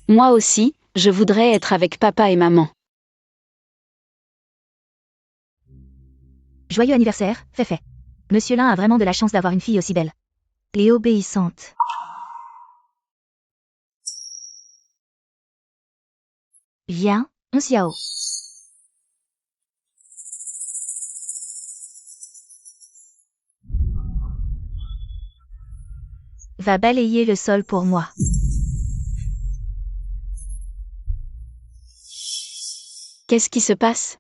Moi aussi, je voudrais être avec papa et maman. Joyeux anniversaire, Féfé. Monsieur Lin a vraiment de la chance d'avoir une fille aussi belle. Et obéissante. Viens, on Xiao. Va balayer le sol pour moi. Qu'est-ce qui se passe?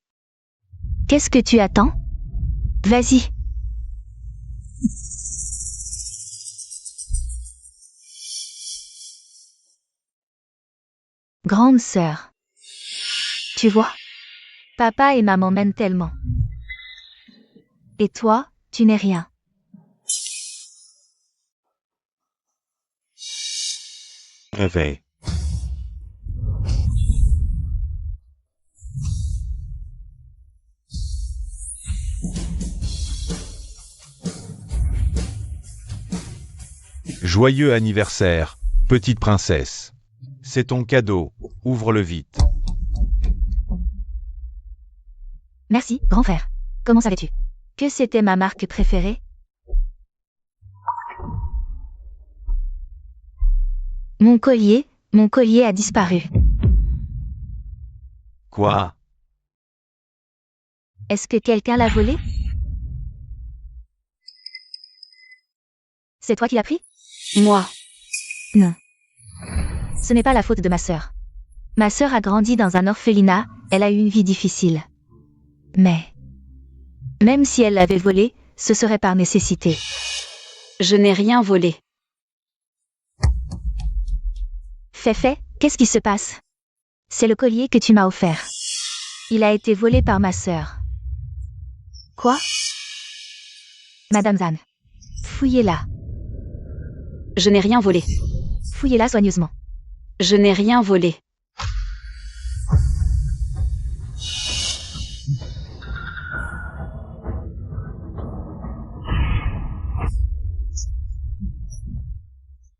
Qu'est-ce que tu attends? Vas-y. Grande sœur. Tu vois? Papa et maman m'aiment tellement. Et toi, tu n'es rien. Réveil. Joyeux anniversaire, petite princesse. C'est ton cadeau, ouvre-le vite. Merci, grand frère. Comment savais-tu? Que c'était ma marque préférée? Mon collier a disparu. Quoi? Est-ce que quelqu'un l'a volé? C'est toi qui l'as pris? Moi. Non. Ce n'est pas la faute de ma sœur. Ma sœur a grandi dans un orphelinat, elle a eu une vie difficile. Mais, même si elle l'avait volé, ce serait par nécessité. Je n'ai rien volé. Féfé, qu'est-ce qui se passe? C'est le collier que tu m'as offert. Il a été volé par ma sœur. Quoi? Madame Zhan. Fouillez-la. Je n'ai rien volé. Fouillez-la soigneusement. Je n'ai rien volé.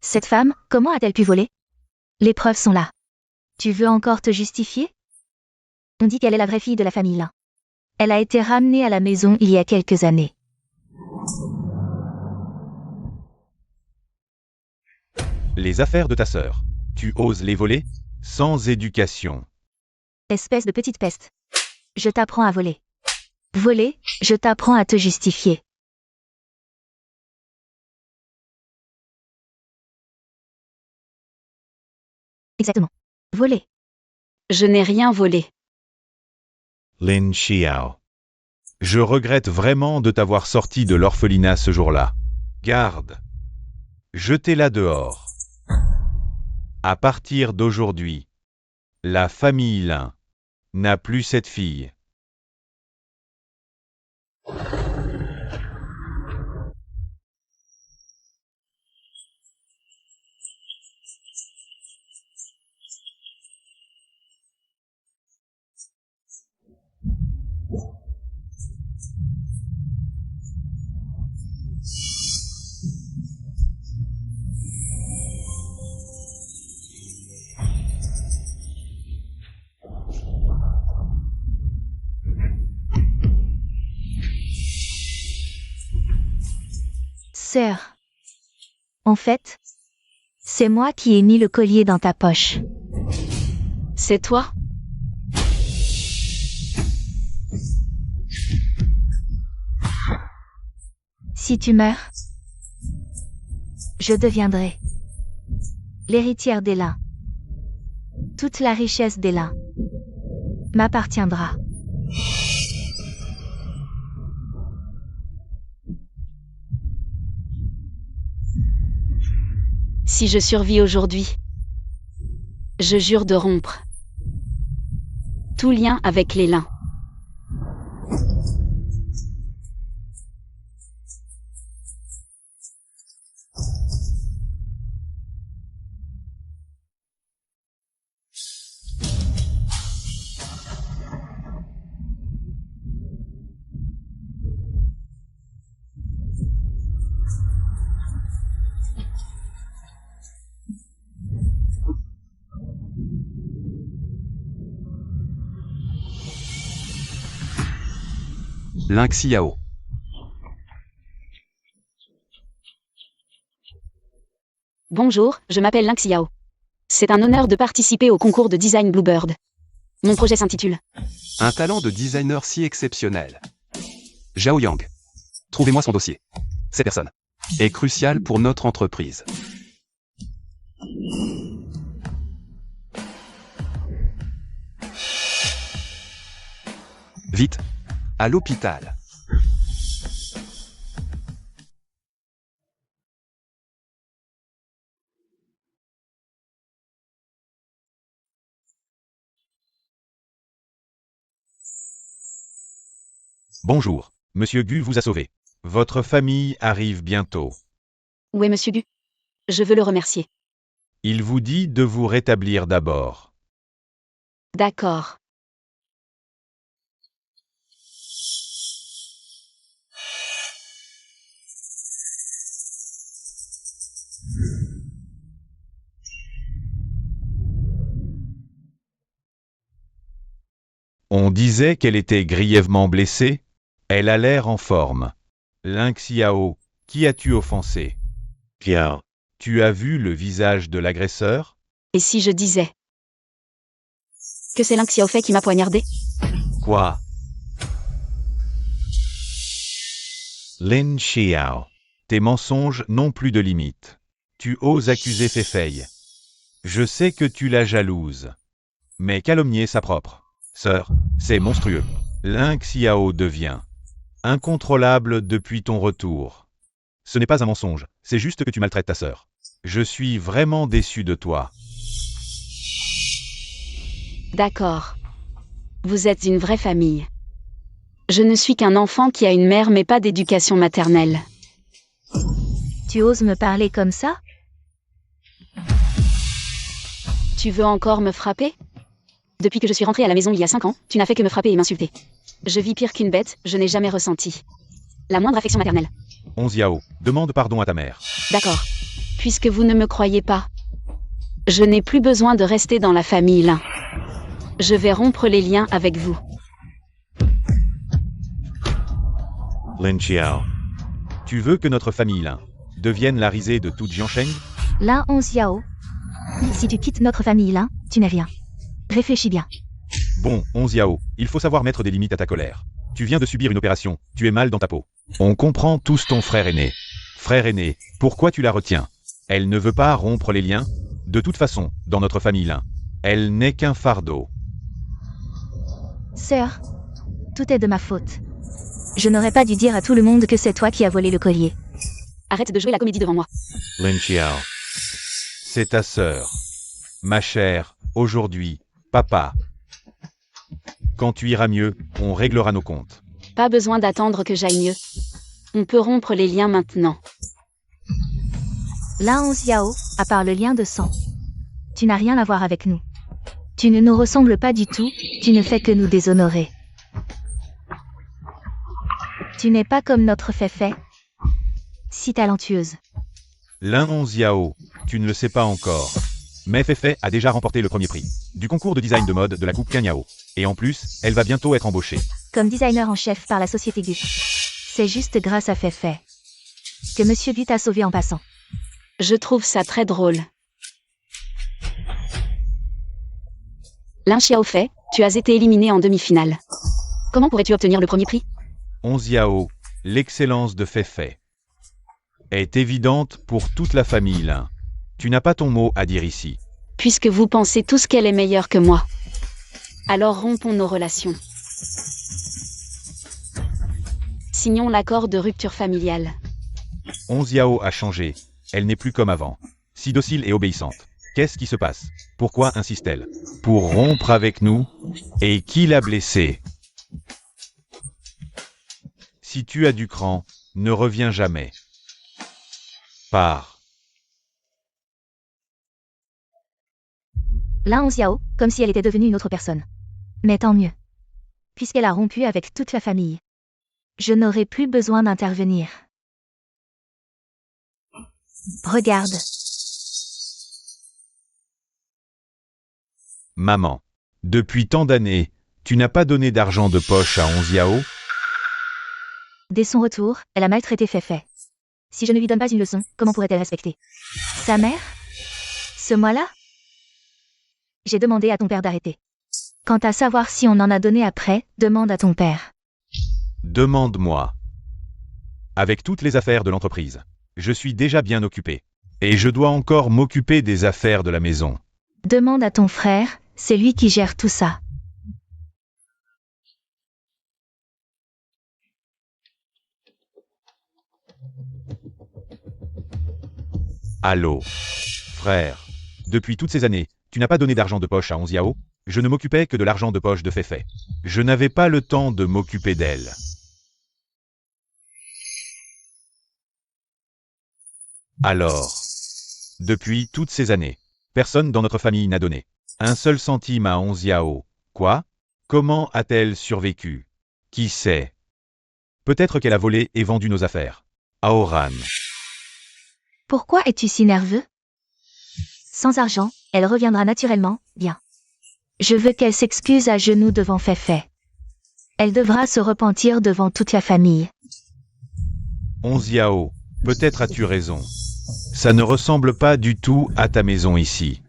Cette femme, comment a-t-elle pu voler? Les preuves sont là. Tu veux encore te justifier? On dit qu'elle est la vraie fille de la famille Lin. Elle a été ramenée à la maison il y a quelques années. Les affaires de ta sœur. Tu oses les voler? Sans éducation. Espèce de petite peste. Je t'apprends à voler. Voler, je t'apprends à te justifier. Exactement. Voler. Je n'ai rien volé. Lin Xiao. Je regrette vraiment de t'avoir sorti de l'orphelinat ce jour-là. Garde. Jetez-la dehors. À partir d'aujourd'hui, la famille Lin n'a plus cette fille. Sœur. En fait, c'est moi qui ai mis le collier dans ta poche. C'est toi? Si tu meurs, je deviendrai l'héritière des Lin. Toute la richesse des Lin m'appartiendra. Si je survis aujourd'hui, je jure de rompre tout lien avec les Lin. Lin Xiao. Bonjour, je m'appelle Lin Xiao. C'est un honneur de participer au concours de design Bluebird. Mon projet s'intitule Un talent de designer si exceptionnel. Zhao Yang. Trouvez-moi son dossier. Cette personne est cruciale pour notre entreprise. Vite, à l'hôpital. Bonjour, Monsieur Gu vous a sauvé. Votre famille arrive bientôt. Où est Monsieur Gu? Je veux le remercier. Il vous dit de vous rétablir d'abord. D'accord. On disait qu'elle était grièvement blessée. Elle a l'air en forme. Lin Xiao, qui as-tu offensé? Piao. Tu as vu le visage de l'agresseur? Et si je disais que c'est Lin Xiaofei qui m'a poignardé? Quoi? Lin Xiao. Tes mensonges n'ont plus de limite. Tu oses accuser Feifei. Je sais que tu la jalouses. Mais calomnier sa propre sœur, c'est monstrueux. Lin Xiao devient incontrôlable depuis ton retour. Ce n'est pas un mensonge, c'est juste que tu maltraites ta sœur. Je suis vraiment déçu de toi. D'accord. Vous êtes une vraie famille. Je ne suis qu'un enfant qui a une mère mais pas d'éducation maternelle. Tu oses me parler comme ça? Tu veux encore me frapper? Depuis que je suis rentrée à la maison il y a 5 ans, tu n'as fait que me frapper et m'insulter. Je vis pire qu'une bête, je n'ai jamais ressenti la moindre affection maternelle. Onziao, demande pardon à ta mère. D'accord. Puisque vous ne me croyez pas, je n'ai plus besoin de rester dans la famille Lin. Je vais rompre les liens avec vous. Lin Xiao. Tu veux que notre famille Lin devienne la risée de toute Jiansheng? Lin Xiao. Si tu quittes notre famille là, tu n'es rien. Réfléchis bien. Bon, Onziao, il faut savoir mettre des limites à ta colère. Tu viens de subir une opération, tu es mal dans ta peau. On comprend tous ton frère aîné. Frère aîné, pourquoi tu la retiens? Elle ne veut pas rompre les liens? De toute façon, dans notre famille Lin, elle n'est qu'un fardeau. Sœur, tout est de ma faute. Je n'aurais pas dû dire à tout le monde que c'est toi qui as volé le collier. Arrête de jouer la comédie devant moi. Lin Xiao. C'est ta sœur. Ma chère, aujourd'hui, papa. Quand tu iras mieux, on réglera nos comptes. Pas besoin d'attendre que j'aille mieux. On peut rompre les liens maintenant. Lin Xiao, à part le lien de sang. Tu n'as rien à voir avec nous. Tu ne nous ressembles pas du tout, tu ne fais que nous déshonorer. Tu n'es pas comme notre Feifei. Si talentueuse. Lin Xiao, tu ne le sais pas encore. Mais Feifei a déjà remporté le premier prix du concours de design de mode de la coupe Kanyao. Et en plus, elle va bientôt être embauchée comme designer en chef par la société Gu. C'est juste grâce à Feifei que Monsieur Gu t'a sauvé en passant. Je trouve ça très drôle. Lin Xiaofei, tu as été éliminé en demi-finale. Comment pourrais-tu obtenir le premier prix? Onziao, l'excellence de Feifei est évidente pour toute la famille Lin. Tu n'as pas ton mot à dire ici. Puisque vous pensez tous qu'elle est meilleure que moi. Alors rompons nos relations. Signons l'accord de rupture familiale. Onziao a changé. Elle n'est plus comme avant. Si docile et obéissante. Qu'est-ce qui se passe? Pourquoi insiste-t-elle? Pour rompre avec nous? Et qui l'a blessée? Si tu as du cran, ne reviens jamais. Pars. Lin Xiao, comme si elle était devenue une autre personne. Mais tant mieux. Puisqu'elle a rompu avec toute la famille. Je n'aurai plus besoin d'intervenir. Regarde. Maman. Depuis tant d'années, tu n'as pas donné d'argent de poche à Onziao? Dès son retour, elle a maltraité Feifei. Si je ne lui donne pas une leçon, comment pourrait-elle respecter sa mère? Ce mois-là? J'ai demandé à ton père d'arrêter. Quant à savoir si on en a donné après, demande à ton père. Demande-moi. Avec toutes les affaires de l'entreprise, je suis déjà bien occupé. Et je dois encore m'occuper des affaires de la maison. Demande à ton frère, c'est lui qui gère tout ça. Allô, frère. Depuis toutes ces années, tu n'as pas donné d'argent de poche à Onziao? Je ne m'occupais que de l'argent de poche de Feifei. Je n'avais pas le temps de m'occuper d'elle. Alors, depuis toutes ces années, personne dans notre famille n'a donné un seul centime à Onziao. Quoi? Comment a-t-elle survécu? Qui sait? Peut-être qu'elle a volé et vendu nos affaires. À Oran. Pourquoi es-tu si nerveux? Sans argent, elle reviendra naturellement, bien. Je veux qu'elle s'excuse à genoux devant Feifei. Elle devra se repentir devant toute la famille. Onziao, peut-être as-tu raison. Ça ne ressemble pas du tout à ta maison ici.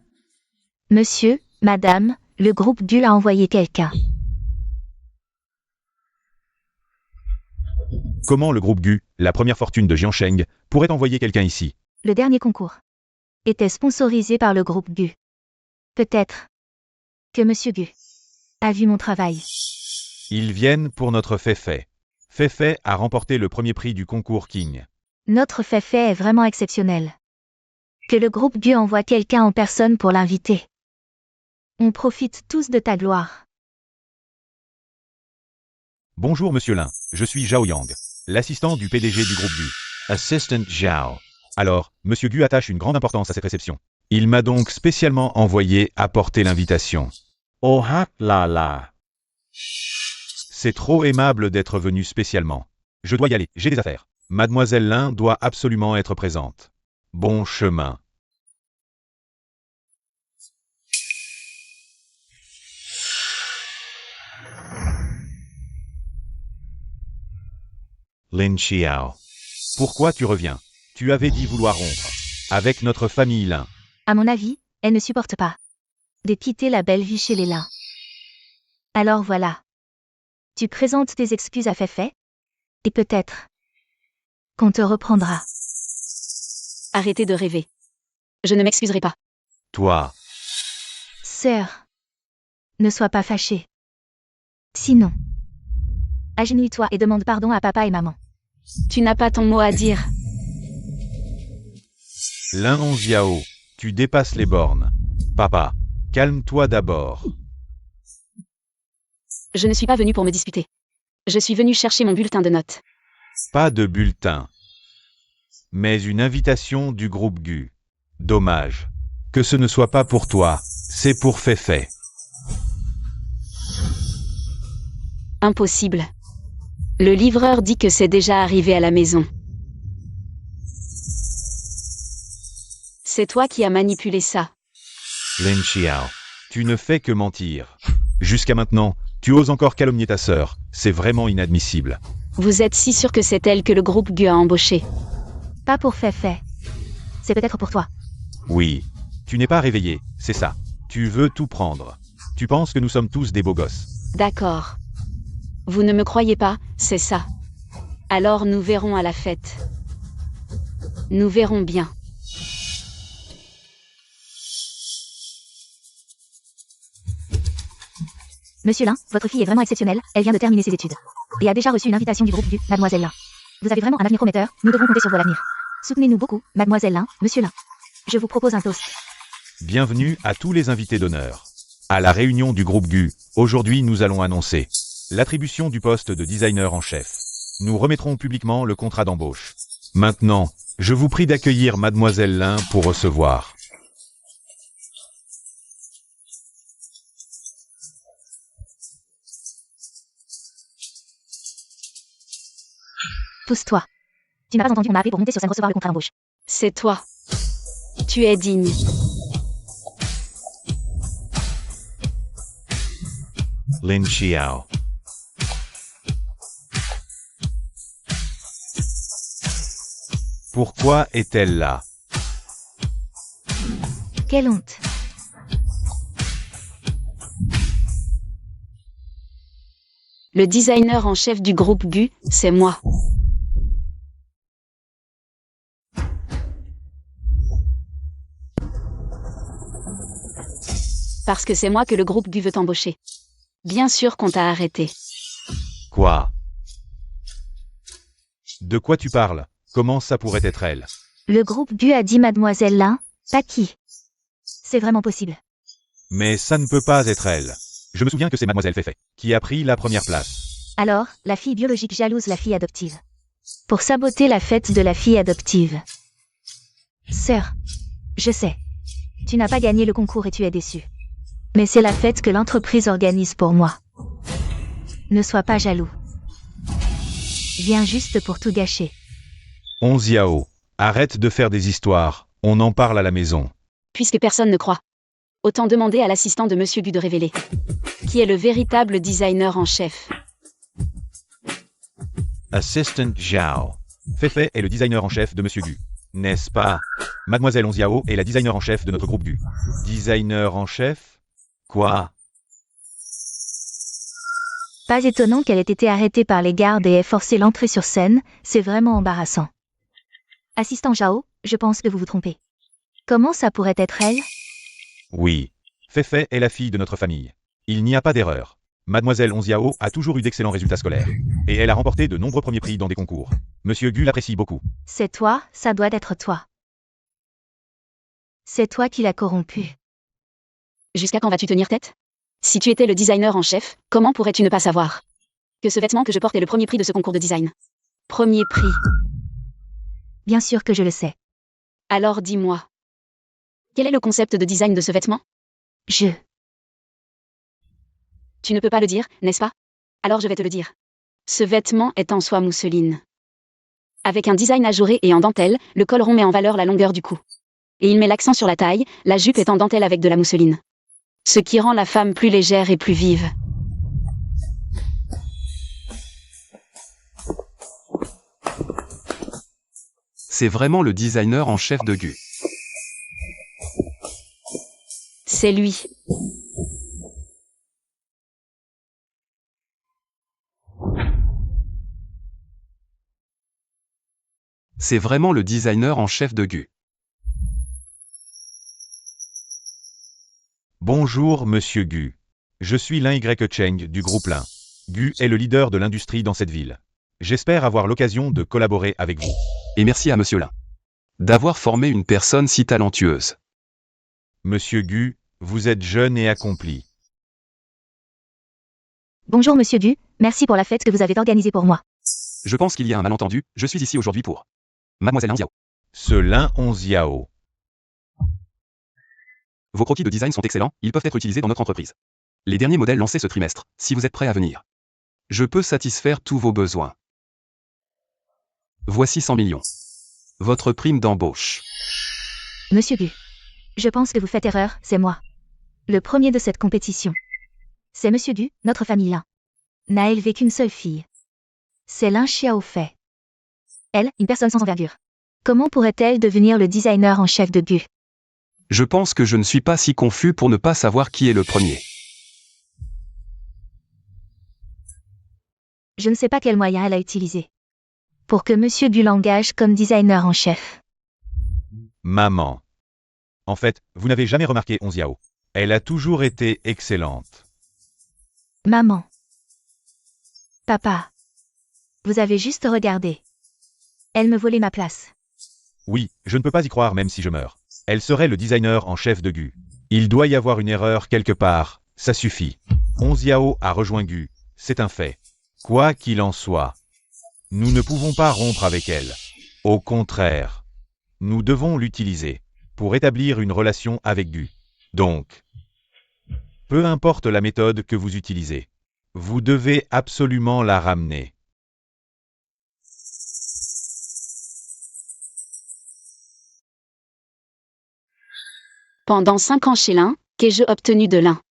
Monsieur, madame, le groupe Gu a envoyé quelqu'un. Comment le groupe Gu, la première fortune de Jiansheng, pourrait envoyer quelqu'un ici? Le dernier concours était sponsorisé par le groupe Gu. Peut-être que Monsieur Gu a vu mon travail. Ils viennent pour notre Feifei. Feifei a remporté le premier prix du concours King. Notre Feifei est vraiment exceptionnel. Que le groupe Gu envoie quelqu'un en personne pour l'inviter. On profite tous de ta gloire. Bonjour Monsieur Lin, je suis Zhao Yang, l'assistant du PDG du groupe Gu. Assistant Zhao. Alors, Monsieur Gu attache une grande importance à cette réception. Il m'a donc spécialement envoyé apporter l'invitation. Oh la la. C'est trop aimable d'être venu spécialement. Je dois y aller, j'ai des affaires. Mademoiselle Lin doit absolument être présente. Bon chemin. Lin Xiao. Pourquoi tu reviens? Tu avais dit vouloir rompre avec notre famille Lin. À mon avis, elle ne supporte pas de quitter la belle vie chez les Lin. Alors voilà. Tu présentes tes excuses à Feifei? Et peut-être qu'on te reprendra. Arrêtez de rêver. Je ne m'excuserai pas. Toi, Sœur, ne sois pas fâchée. Sinon, agenouille-toi et demande pardon à papa et maman. Tu n'as pas ton mot à dire. Lin Onziao, tu dépasses les bornes. Papa, calme-toi d'abord. Je ne suis pas venu pour me disputer. Je suis venu chercher mon bulletin de notes. Pas de bulletin. Mais une invitation du groupe Gu. Dommage. Que ce ne soit pas pour toi, c'est pour Feifei. Impossible. Le livreur dit que c'est déjà arrivé à la maison. C'est toi qui as manipulé ça. Lin Xiao, tu ne fais que mentir. Jusqu'à maintenant, tu oses encore calomnier ta sœur. C'est vraiment inadmissible. Vous êtes si sûr que c'est elle que le groupe Gu a embauché. Pas pour Feifei. C'est peut-être pour toi. Oui. Tu n'es pas réveillé, c'est ça. Tu veux tout prendre. Tu penses que nous sommes tous des beaux gosses. D'accord. Vous ne me croyez pas, c'est ça. Alors nous verrons à la fête. Nous verrons bien. Monsieur Lin, votre fille est vraiment exceptionnelle, elle vient de terminer ses études. Et a déjà reçu une invitation du groupe Gu, Mademoiselle Lin. Vous avez vraiment un avenir prometteur, nous devons compter sur votre avenir. Soutenez-nous beaucoup, Mademoiselle Lin, Monsieur Lin. Je vous propose un toast. Bienvenue à tous les invités d'honneur. À la réunion du groupe Gu, aujourd'hui nous allons annoncer l'attribution du poste de designer en chef. Nous remettrons publiquement le contrat d'embauche. Maintenant, je vous prie d'accueillir Mademoiselle Lin pour recevoir. Pousse-toi. Tu n'as pas entendu, on m'a appelé pour monter sur scène recevoir le contrat d'embauche. C'est toi. Tu es digne. Lin Xiao. Pourquoi est-elle là? Quelle honte. Le designer en chef du groupe Gu, c'est moi. Parce que c'est moi que le groupe Gu veut embaucher. Bien sûr qu'on t'a arrêté. Quoi? De quoi tu parles? Comment ça pourrait être elle? Le groupe Gu a dit Mademoiselle Lin, pas qui. C'est vraiment possible. Mais ça ne peut pas être elle. Je me souviens que c'est Mademoiselle Feifei qui a pris la première place. Alors, la fille biologique jalouse la fille adoptive. Pour saboter la fête de la fille adoptive. Sœur, je sais. Tu n'as pas gagné le concours et tu es déçue. Mais c'est la fête que l'entreprise organise pour moi. Ne sois pas jaloux. Viens juste pour tout gâcher. Onziao, arrête de faire des histoires, on en parle à la maison. Puisque personne ne croit. Autant demander à l'assistant de Monsieur Gu de révéler. Qui est le véritable designer en chef. Assistant Zhao. Feifei est le designer en chef de Monsieur Gu. N'est-ce pas? Mademoiselle Onziao est la designer en chef de notre groupe Gu. Designer en chef? Quoi? Pas étonnant qu'elle ait été arrêtée par les gardes et ait forcé l'entrée sur scène, c'est vraiment embarrassant. Assistant Zhao, je pense que vous vous trompez. Comment ça pourrait être elle? Oui. Feifei est la fille de notre famille. Il n'y a pas d'erreur. Mademoiselle Onziao a toujours eu d'excellents résultats scolaires. Et elle a remporté de nombreux premiers prix dans des concours. Monsieur Gu l'apprécie beaucoup. C'est toi, ça doit être toi. C'est toi qui l'as corrompue. Jusqu'à quand vas-tu tenir tête? Si tu étais le designer en chef, comment pourrais-tu ne pas savoir que ce vêtement que je porte est le premier prix de ce concours de design? Premier prix. Bien sûr que je le sais. Alors dis-moi. Quel est le concept de design de ce vêtement? Tu ne peux pas le dire, n'est-ce pas? Alors je vais te le dire. Ce vêtement est en soie mousseline. Avec un design ajouré et en dentelle, le col rond met en valeur la longueur du cou. Et il met l'accent sur la taille, la jupe est en dentelle avec de la mousseline. Ce qui rend la femme plus légère et plus vive. C'est vraiment le designer en chef de Gu. C'est lui. C'est vraiment le designer en chef de Gu. Bonjour Monsieur Gu. Je suis Lin Y Cheng du groupe Lin. Gu est le leader de l'industrie dans cette ville. J'espère avoir l'occasion de collaborer avec vous. Et merci à Monsieur Lin d'avoir formé une personne si talentueuse. Monsieur Gu, vous êtes jeune et accompli. Bonjour Monsieur Gu, merci pour la fête que vous avez organisée pour moi. Je pense qu'il y a un malentendu, je suis ici aujourd'hui pour Mademoiselle Onziao. Ce Lin Onziao. Vos croquis de design sont excellents, ils peuvent être utilisés dans notre entreprise. Les derniers modèles lancés ce trimestre, si vous êtes prêt à venir. Je peux satisfaire tous vos besoins. Voici 100 millions. Votre prime d'embauche. Monsieur Gu. Je pense que vous faites erreur, c'est moi. Le premier de cette compétition. C'est Monsieur Gu, notre famille Lin. N'a élevé qu'une seule fille. C'est Lin Xiaofei. Elle, une personne sans envergure. Comment pourrait-elle devenir le designer en chef de Gu? Je pense que je ne suis pas si confus pour ne pas savoir qui est le premier. Je ne sais pas quel moyen elle a utilisé. Pour que Monsieur Gu l'engage comme designer en chef. Maman. En fait, vous n'avez jamais remarqué Onziao. Elle a toujours été excellente. Maman. Papa. Vous avez juste regardé. Elle me volait ma place. Oui, je ne peux pas y croire même si je meurs. Elle serait le designer en chef de Gu. Il doit y avoir une erreur quelque part, ça suffit. Onziao a rejoint Gu, c'est un fait. Quoi qu'il en soit, nous ne pouvons pas rompre avec elle. Au contraire, nous devons l'utiliser pour établir une relation avec Gu. Donc, peu importe la méthode que vous utilisez, vous devez absolument la ramener. Pendant 5 ans chez Lin, qu'ai-je obtenu de Lin?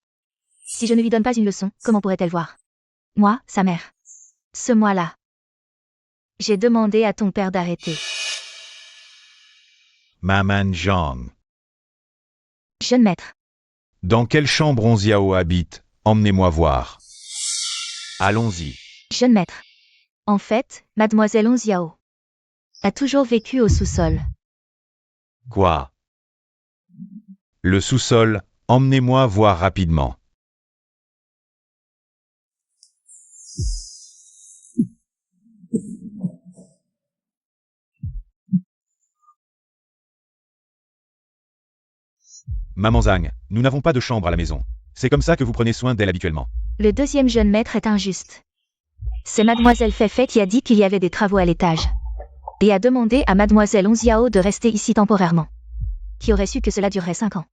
Si je ne lui donne pas une leçon, comment pourrait-elle voir? Moi, sa mère. Ce mois-là. J'ai demandé à ton père d'arrêter. Maman Zhang. Jeune maître. Dans quelle chambre Onziao habite? Emmenez-moi voir. Allons-y. Jeune maître. En fait, mademoiselle Onziao a toujours vécu au sous-sol. Quoi? Le sous-sol, emmenez-moi voir rapidement. Maman Zhang, nous n'avons pas de chambre à la maison. C'est comme ça que vous prenez soin d'elle habituellement. Le deuxième jeune maître est injuste. C'est mademoiselle Feifei qui a dit qu'il y avait des travaux à l'étage. Et a demandé à mademoiselle Onziao de rester ici temporairement. Qui aurait su que cela durerait 5 ans?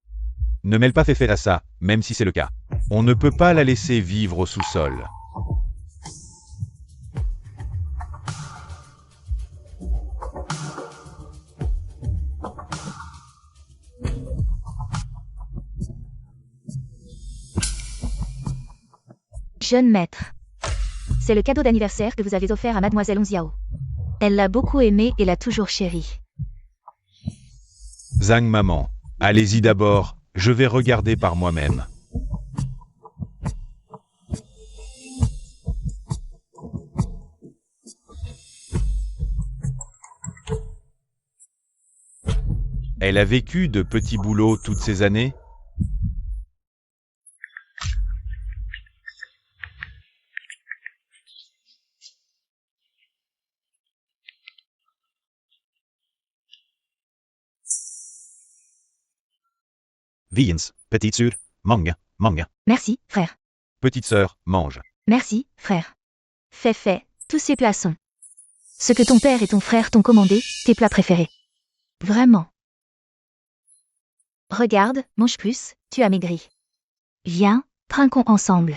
Ne mêle pas Feifei à ça, même si c'est le cas. On ne peut pas la laisser vivre au sous-sol. Jeune maître. C'est le cadeau d'anniversaire que vous avez offert à mademoiselle Onziao. Elle l'a beaucoup aimé et l'a toujours chéri. Zhang maman, allez-y d'abord, je vais regarder par moi-même. Elle a vécu de petits boulots toutes ces années? Viens, petite sœur, mange, mange. Merci, frère. Petite sœur, mange. Merci, frère. Feifei, tous ces plats sont ce que ton père et ton frère t'ont commandé, tes plats préférés. Vraiment. Regarde, mange plus, tu as maigri. Viens, trinquons ensemble.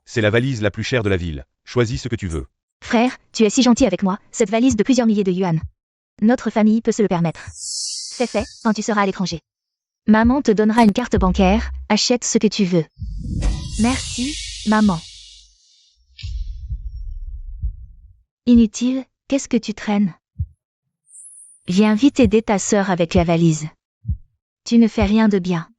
C'est la valise la plus chère de la ville. Choisis ce que tu veux. Frère, tu es si gentil avec moi, cette valise de plusieurs milliers de yuan. Notre famille peut se le permettre. Feifei, quand tu seras à l'étranger. Maman te donnera une carte bancaire, achète ce que tu veux. Merci, maman. Inutile, qu'est-ce que tu traînes? Viens vite aider ta sœur avec la valise. Tu ne fais rien de bien.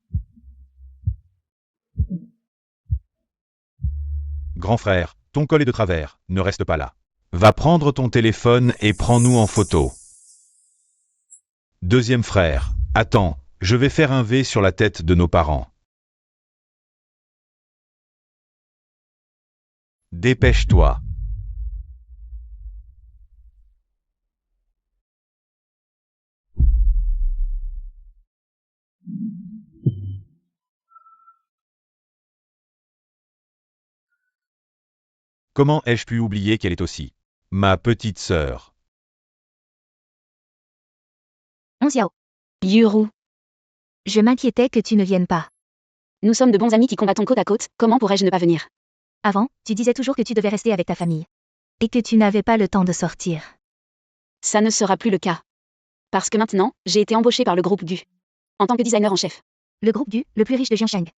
Grand frère, ton col est de travers, ne reste pas là. Va prendre ton téléphone et prends-nous en photo. Deuxième frère, attends, je vais faire un V sur la tête de nos parents. Dépêche-toi. Comment ai-je pu oublier qu'elle est aussi ma petite sœur? Onziao, Yuru, je m'inquiétais que tu ne viennes pas. nous sommes de bons amis qui combattons côte à côte, comment pourrais-je ne pas venir? Avant, tu disais toujours que tu devais rester avec ta famille. Et que tu n'avais pas le temps de sortir. Ça ne sera plus le cas. Parce que maintenant, j'ai été embauchée par le groupe Gu. En tant que designer en chef. Le groupe Gu, le plus riche de Jiangsheng.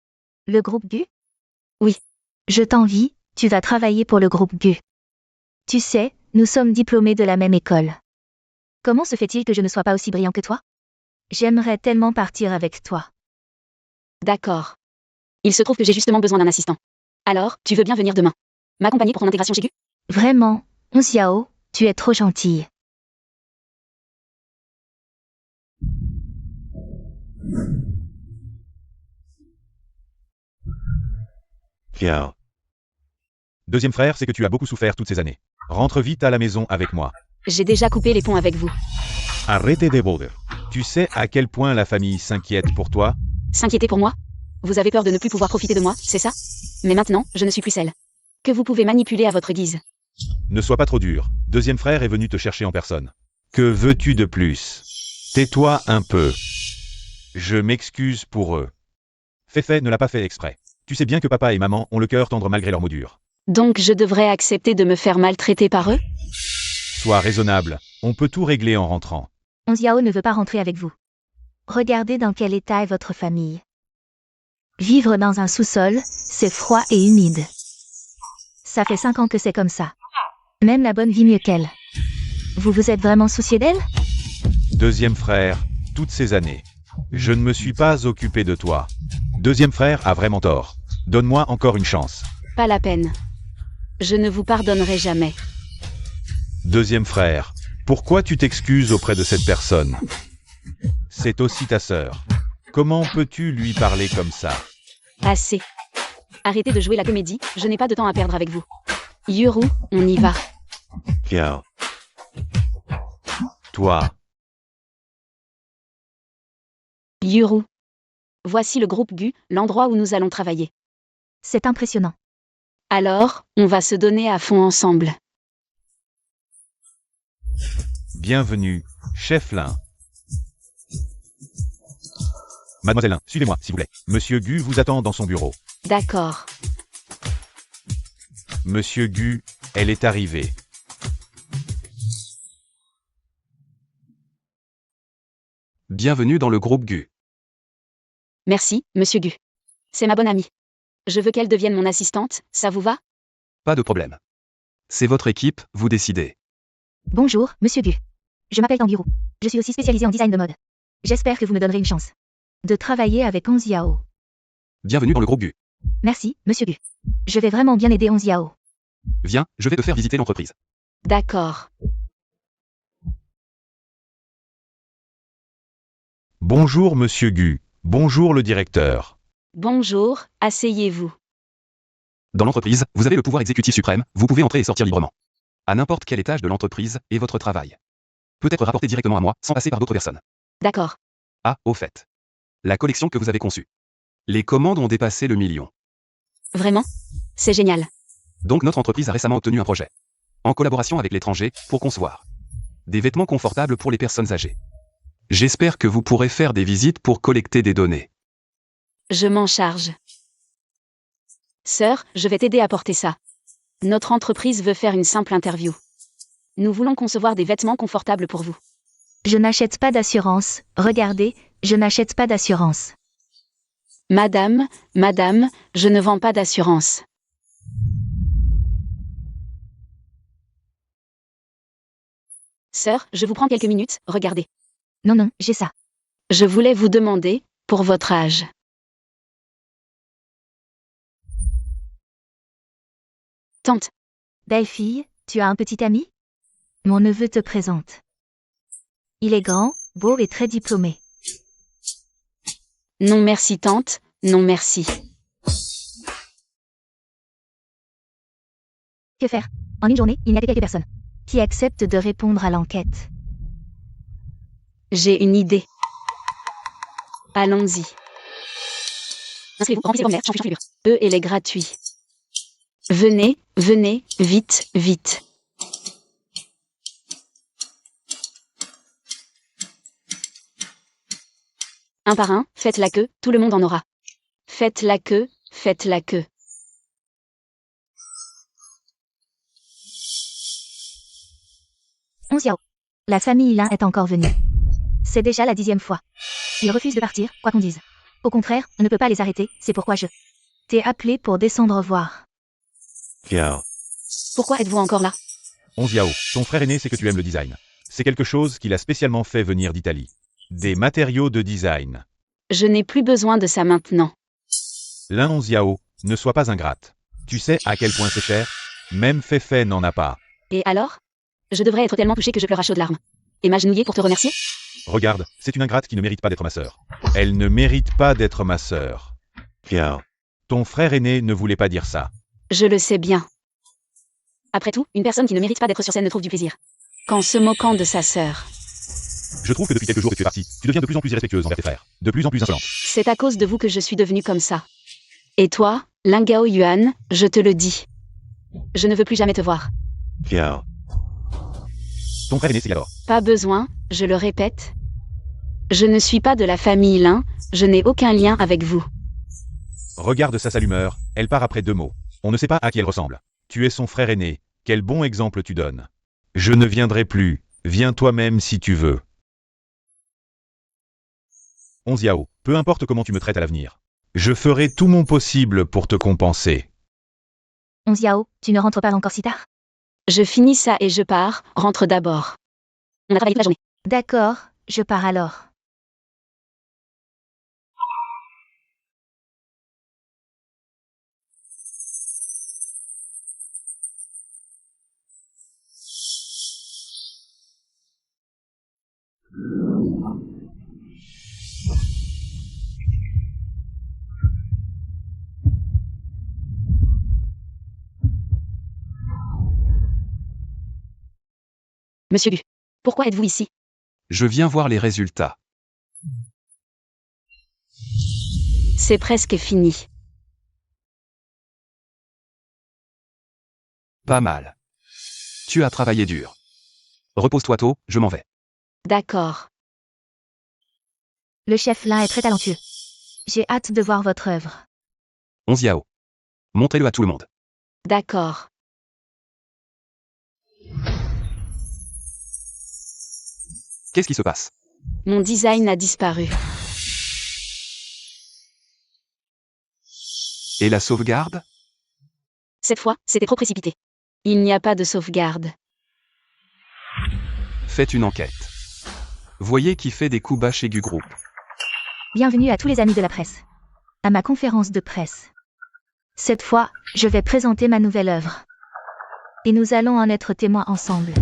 Le groupe Gu? Oui. Je t'envie, tu vas travailler pour le groupe Gu. Tu sais, nous sommes diplômés de la même école. Comment se fait-il que je ne sois pas aussi brillant que toi? J'aimerais tellement partir avec toi. D'accord. Il se trouve que j'ai justement besoin d'un assistant. Alors, tu veux bien venir demain? M'accompagner pour ton intégration chez Gu? Vraiment, Onziao, tu es trop gentille. Kiao. Deuxième frère, c'est que tu as beaucoup souffert toutes ces années. Rentre vite à la maison avec moi. J'ai déjà coupé les ponts avec vous. Arrêtez de boulder. Tu sais à quel point la famille s'inquiète pour toi? S'inquiéter pour moi? Vous avez peur de ne plus pouvoir profiter de moi, c'est ça? Mais maintenant, je ne suis plus celle que vous pouvez manipuler à votre guise. Ne sois pas trop dur. Deuxième frère est venu te chercher en personne. Que veux-tu de plus? Tais-toi un peu. Je m'excuse pour eux. Feifei ne l'a pas fait exprès. Tu sais bien que papa et maman ont le cœur tendre malgré leurs mots durs. Donc je devrais accepter de me faire maltraiter par eux? Sois raisonnable. On peut tout régler en rentrant. Onziao ne veut pas rentrer avec vous. Regardez dans quel état est votre famille. Vivre dans un sous-sol, c'est froid et humide. Ça fait 5 ans que c'est comme ça. Même la bonne vit mieux qu'elle. Vous vous êtes vraiment soucié d'elle? Deuxième frère, toutes ces années. Je ne me suis pas occupé de toi. Deuxième frère a vraiment tort. Donne-moi encore une chance. Pas la peine. Je ne vous pardonnerai jamais. Deuxième frère, pourquoi tu t'excuses auprès de cette personne? C'est aussi ta sœur. Comment peux-tu lui parler comme ça? Assez. Arrêtez de jouer la comédie, je n'ai pas de temps à perdre avec vous. Yuru, on y va. Kiao. Toi, Yuru. Voici le groupe GU, l'endroit où nous allons travailler. C'est impressionnant. Alors, on va se donner à fond ensemble. bienvenue, chef Lin. Mademoiselle Lin, suivez-moi, s'il vous plaît. Monsieur Gu vous attend dans son bureau. D'accord. Monsieur Gu, elle est arrivée. Bienvenue dans le groupe GU. Merci, monsieur Gu. C'est ma bonne amie. Je veux qu'elle devienne mon assistante, ça vous va? Pas de problème. C'est votre équipe, vous décidez. Bonjour, monsieur Gu. Je m'appelle Tangiru. Je suis aussi spécialisée en design de mode. J'espère que vous me donnerez une chance de travailler avec Onziao. Bienvenue dans le groupe GU. Merci, monsieur Gu. Je vais vraiment bien aider Onziao. Viens, je vais te faire visiter l'entreprise. D'accord. Bonjour Monsieur Gu. Bonjour le directeur. Bonjour, asseyez-vous. Dans l'entreprise, vous avez le pouvoir exécutif suprême, vous pouvez entrer et sortir librement. À n'importe quel étage de l'entreprise, et votre travail peut être rapporté directement à moi, sans passer par d'autres personnes. D'accord. Ah, au fait. La collection que vous avez conçue. Les commandes ont dépassé le million. Vraiment? C'est génial. Donc notre entreprise a récemment obtenu un projet. En collaboration avec l'étranger, pour concevoir des vêtements confortables pour les personnes âgées. J'espère que vous pourrez faire des visites pour collecter des données. Je m'en charge. Sœur, je vais t'aider à porter ça. Notre entreprise veut faire une simple interview. Nous voulons concevoir des vêtements confortables pour vous. Je n'achète pas d'assurance. Regardez, je n'achète pas d'assurance. Madame, je ne vends pas d'assurance. Sœur, je vous prends quelques minutes, regardez. Non, j'ai ça. Je voulais vous demander, pour votre âge. Tante, Belle fille, tu as un petit ami? Mon neveu te présente. Il est grand, beau et très diplômé. non merci tante, non merci. Que faire? En une journée, il n'y a que quelques personnes qui acceptent de répondre à l'enquête. J'ai une idée. Allons-y. Inscrivez-vous, remplissez vos formulaires, j'en suis elle est gratuit. Venez, vite, vite. Un par un, faites la queue, tout le monde en aura. Faites la queue, faites la queue. Onziao. La famille Lin est encore venue. C'est déjà la 10e fois. Ils refusent de partir, quoi qu'on dise. Au contraire, on ne peut pas les arrêter, c'est pourquoi je t'ai appelé pour descendre voir. Kiao. Pourquoi êtes-vous encore là? Onziao, ton frère aîné sait que tu aimes le design. C'est quelque chose qu'il a spécialement fait venir d'Italie. Des matériaux de design. Je n'ai plus besoin de ça maintenant. L'un Onziao, ne sois pas ingrate. Tu sais à quel point c'est cher? Même Feifei n'en a pas. Et alors? Je devrais être tellement touchée que je pleure à chaudes larmes. Et m'agenouiller pour te remercier? Regarde, c'est une ingrate qui ne mérite pas d'être ma sœur. Elle ne mérite pas d'être ma sœur. Kiao. Ton frère aîné ne voulait pas dire ça. Je le sais bien. Après tout, une personne qui ne mérite pas d'être sur scène ne trouve du plaisir qu'en se moquant de sa sœur. Je trouve que depuis quelques jours que tu es parti, tu deviens de plus en plus irrespectueuse envers tes frères. De plus en plus insolente. C'est à cause de vous que je suis devenue comme ça. Et toi, Lingao Yuan, je te le dis. Je ne veux plus jamais te voir. Kiao. Ton frère aîné c'est alors. Pas besoin, je le répète. Je ne suis pas de la famille Lin, je n'ai aucun lien avec vous. Regarde sa salumeur, elle part après 2 mots. On ne sait pas à qui elle ressemble. Tu es son frère aîné, quel bon exemple tu donnes. Je ne viendrai plus, viens toi-même si tu veux. Onziao, peu importe comment tu me traites à l'avenir. Je ferai tout mon possible pour te compenser. 11 Yao, tu ne rentres pas encore si tard? Je finis ça et je pars, rentre d'abord. On a travaillé toute la journée. D'accord, je pars alors. Monsieur Gu, pourquoi êtes-vous ici? Je viens voir les résultats. C'est presque fini. Pas mal. Tu as travaillé dur. Repose-toi tôt, je m'en vais. D'accord. Le chef Lin est très talentueux. J'ai hâte de voir votre œuvre. 11 Yao. Montrez-le à tout le monde. D'accord. Qu'est-ce qui se passe? Mon design a disparu. Et la sauvegarde? Cette fois, c'était trop précipité. Il n'y a pas de sauvegarde. Faites une enquête. Voyez qui fait des coups bas chez Gu Group. Bienvenue à tous les amis de la presse. À ma conférence de presse. Cette fois, je vais présenter ma nouvelle œuvre. Et nous allons en être témoins ensemble.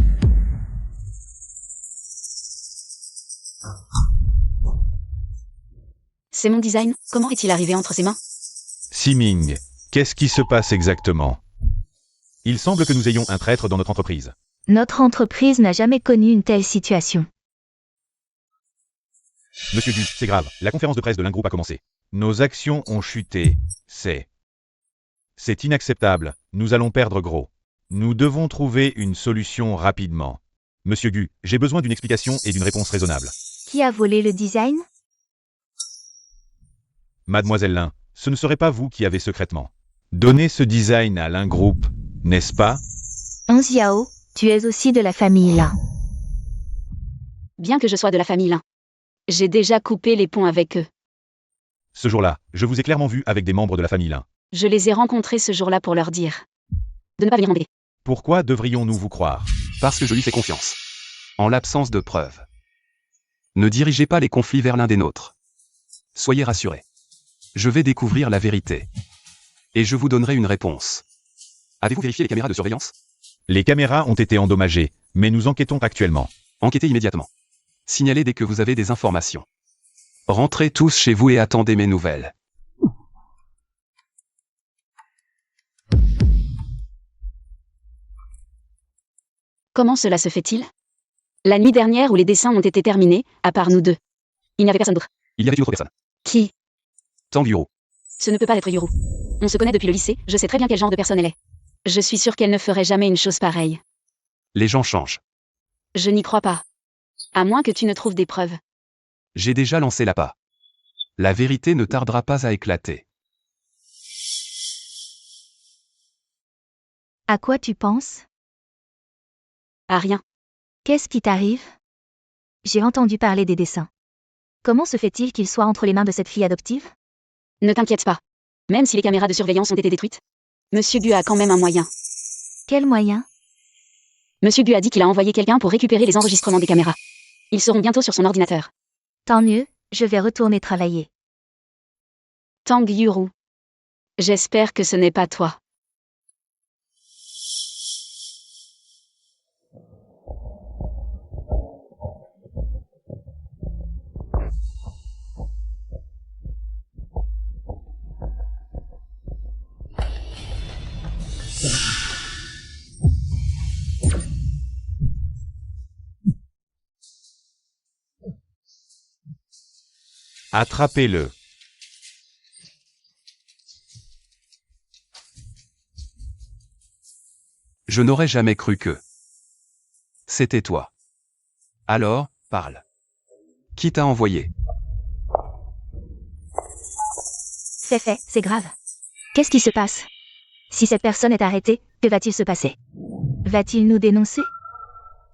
C'est mon design, comment est-il arrivé entre ses mains? Siming, qu'est-ce qui se passe exactement? Il semble que nous ayons un traître dans notre entreprise. Notre entreprise n'a jamais connu une telle situation. Monsieur Gu, c'est grave, la conférence de presse de l'Ingroup a commencé. Nos actions ont chuté, C'est inacceptable, nous allons perdre gros. Nous devons trouver une solution rapidement. Monsieur Gu, j'ai besoin d'une explication et d'une réponse raisonnable. Qui a volé le design? Mademoiselle Lin, ce ne serait pas vous qui avez secrètement donné ce design à l'Ingroup, n'est-ce pas? 11 Yao, tu es aussi de la famille Lin. Bien que je sois de la famille Lin. J'ai déjà coupé les ponts avec eux. Ce jour-là, je vous ai clairement vu avec des membres de la famille Lin. Je les ai rencontrés ce jour-là pour leur dire de ne pas venir m'embêter. Pourquoi devrions-nous vous croire? Parce que je lui fais confiance. En l'absence de preuves. Ne dirigez pas les conflits vers l'un des nôtres. Soyez rassurés. Je vais découvrir la vérité. Et je vous donnerai une réponse. Avez-vous vérifié les caméras de surveillance? Les caméras ont été endommagées, mais nous enquêtons actuellement. Enquêtez immédiatement. Signalez dès que vous avez des informations. Rentrez tous chez vous et attendez mes nouvelles. Comment cela se fait-il? La nuit dernière où les dessins ont été terminés, à part nous deux. Il n'y avait personne d'autre. Il y avait une autre personne. Qui? Tang Yuro. Ce ne peut pas être Yuru. On se connaît depuis le lycée, je sais très bien quel genre de personne elle est. Je suis sûre qu'elle ne ferait jamais une chose pareille. Les gens changent. Je n'y crois pas. À moins que tu ne trouves des preuves. J'ai déjà lancé l'appât. La vérité ne tardera pas à éclater. À quoi tu penses? À rien. Qu'est-ce qui t'arrive? J'ai entendu parler des dessins. Comment se fait-il qu'ils soient entre les mains de cette fille adoptive? Ne t'inquiète pas. Même si les caméras de surveillance ont été détruites, Monsieur Gu a quand même un moyen. Quel moyen? Monsieur Gu a dit qu'il a envoyé quelqu'un pour récupérer les enregistrements des caméras. Ils seront bientôt sur son ordinateur. Tant mieux, je vais retourner travailler. Tang Yuru. J'espère que ce n'est pas toi. Attrapez-le. Je n'aurais jamais cru que... C'était toi. Alors, parle. Qui t'a envoyé? C'est fait, c'est grave. Qu'est-ce qui se passe? Si cette personne est arrêtée, que va-t-il se passer? Va-t-il nous dénoncer?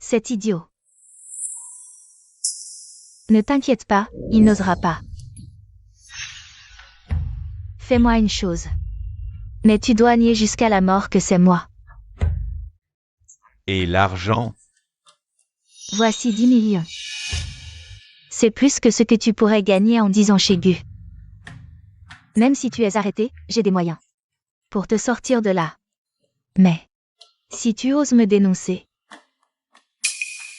C'est idiot. Ne t'inquiète pas, il n'osera pas. Fais-moi une chose. Mais tu dois nier jusqu'à la mort que c'est moi. Et l'argent? Voici 10 millions. C'est plus que ce que tu pourrais gagner en 10 ans chez Gu. Même si tu es arrêté, j'ai des moyens. Pour te sortir de là. Mais, si tu oses me dénoncer,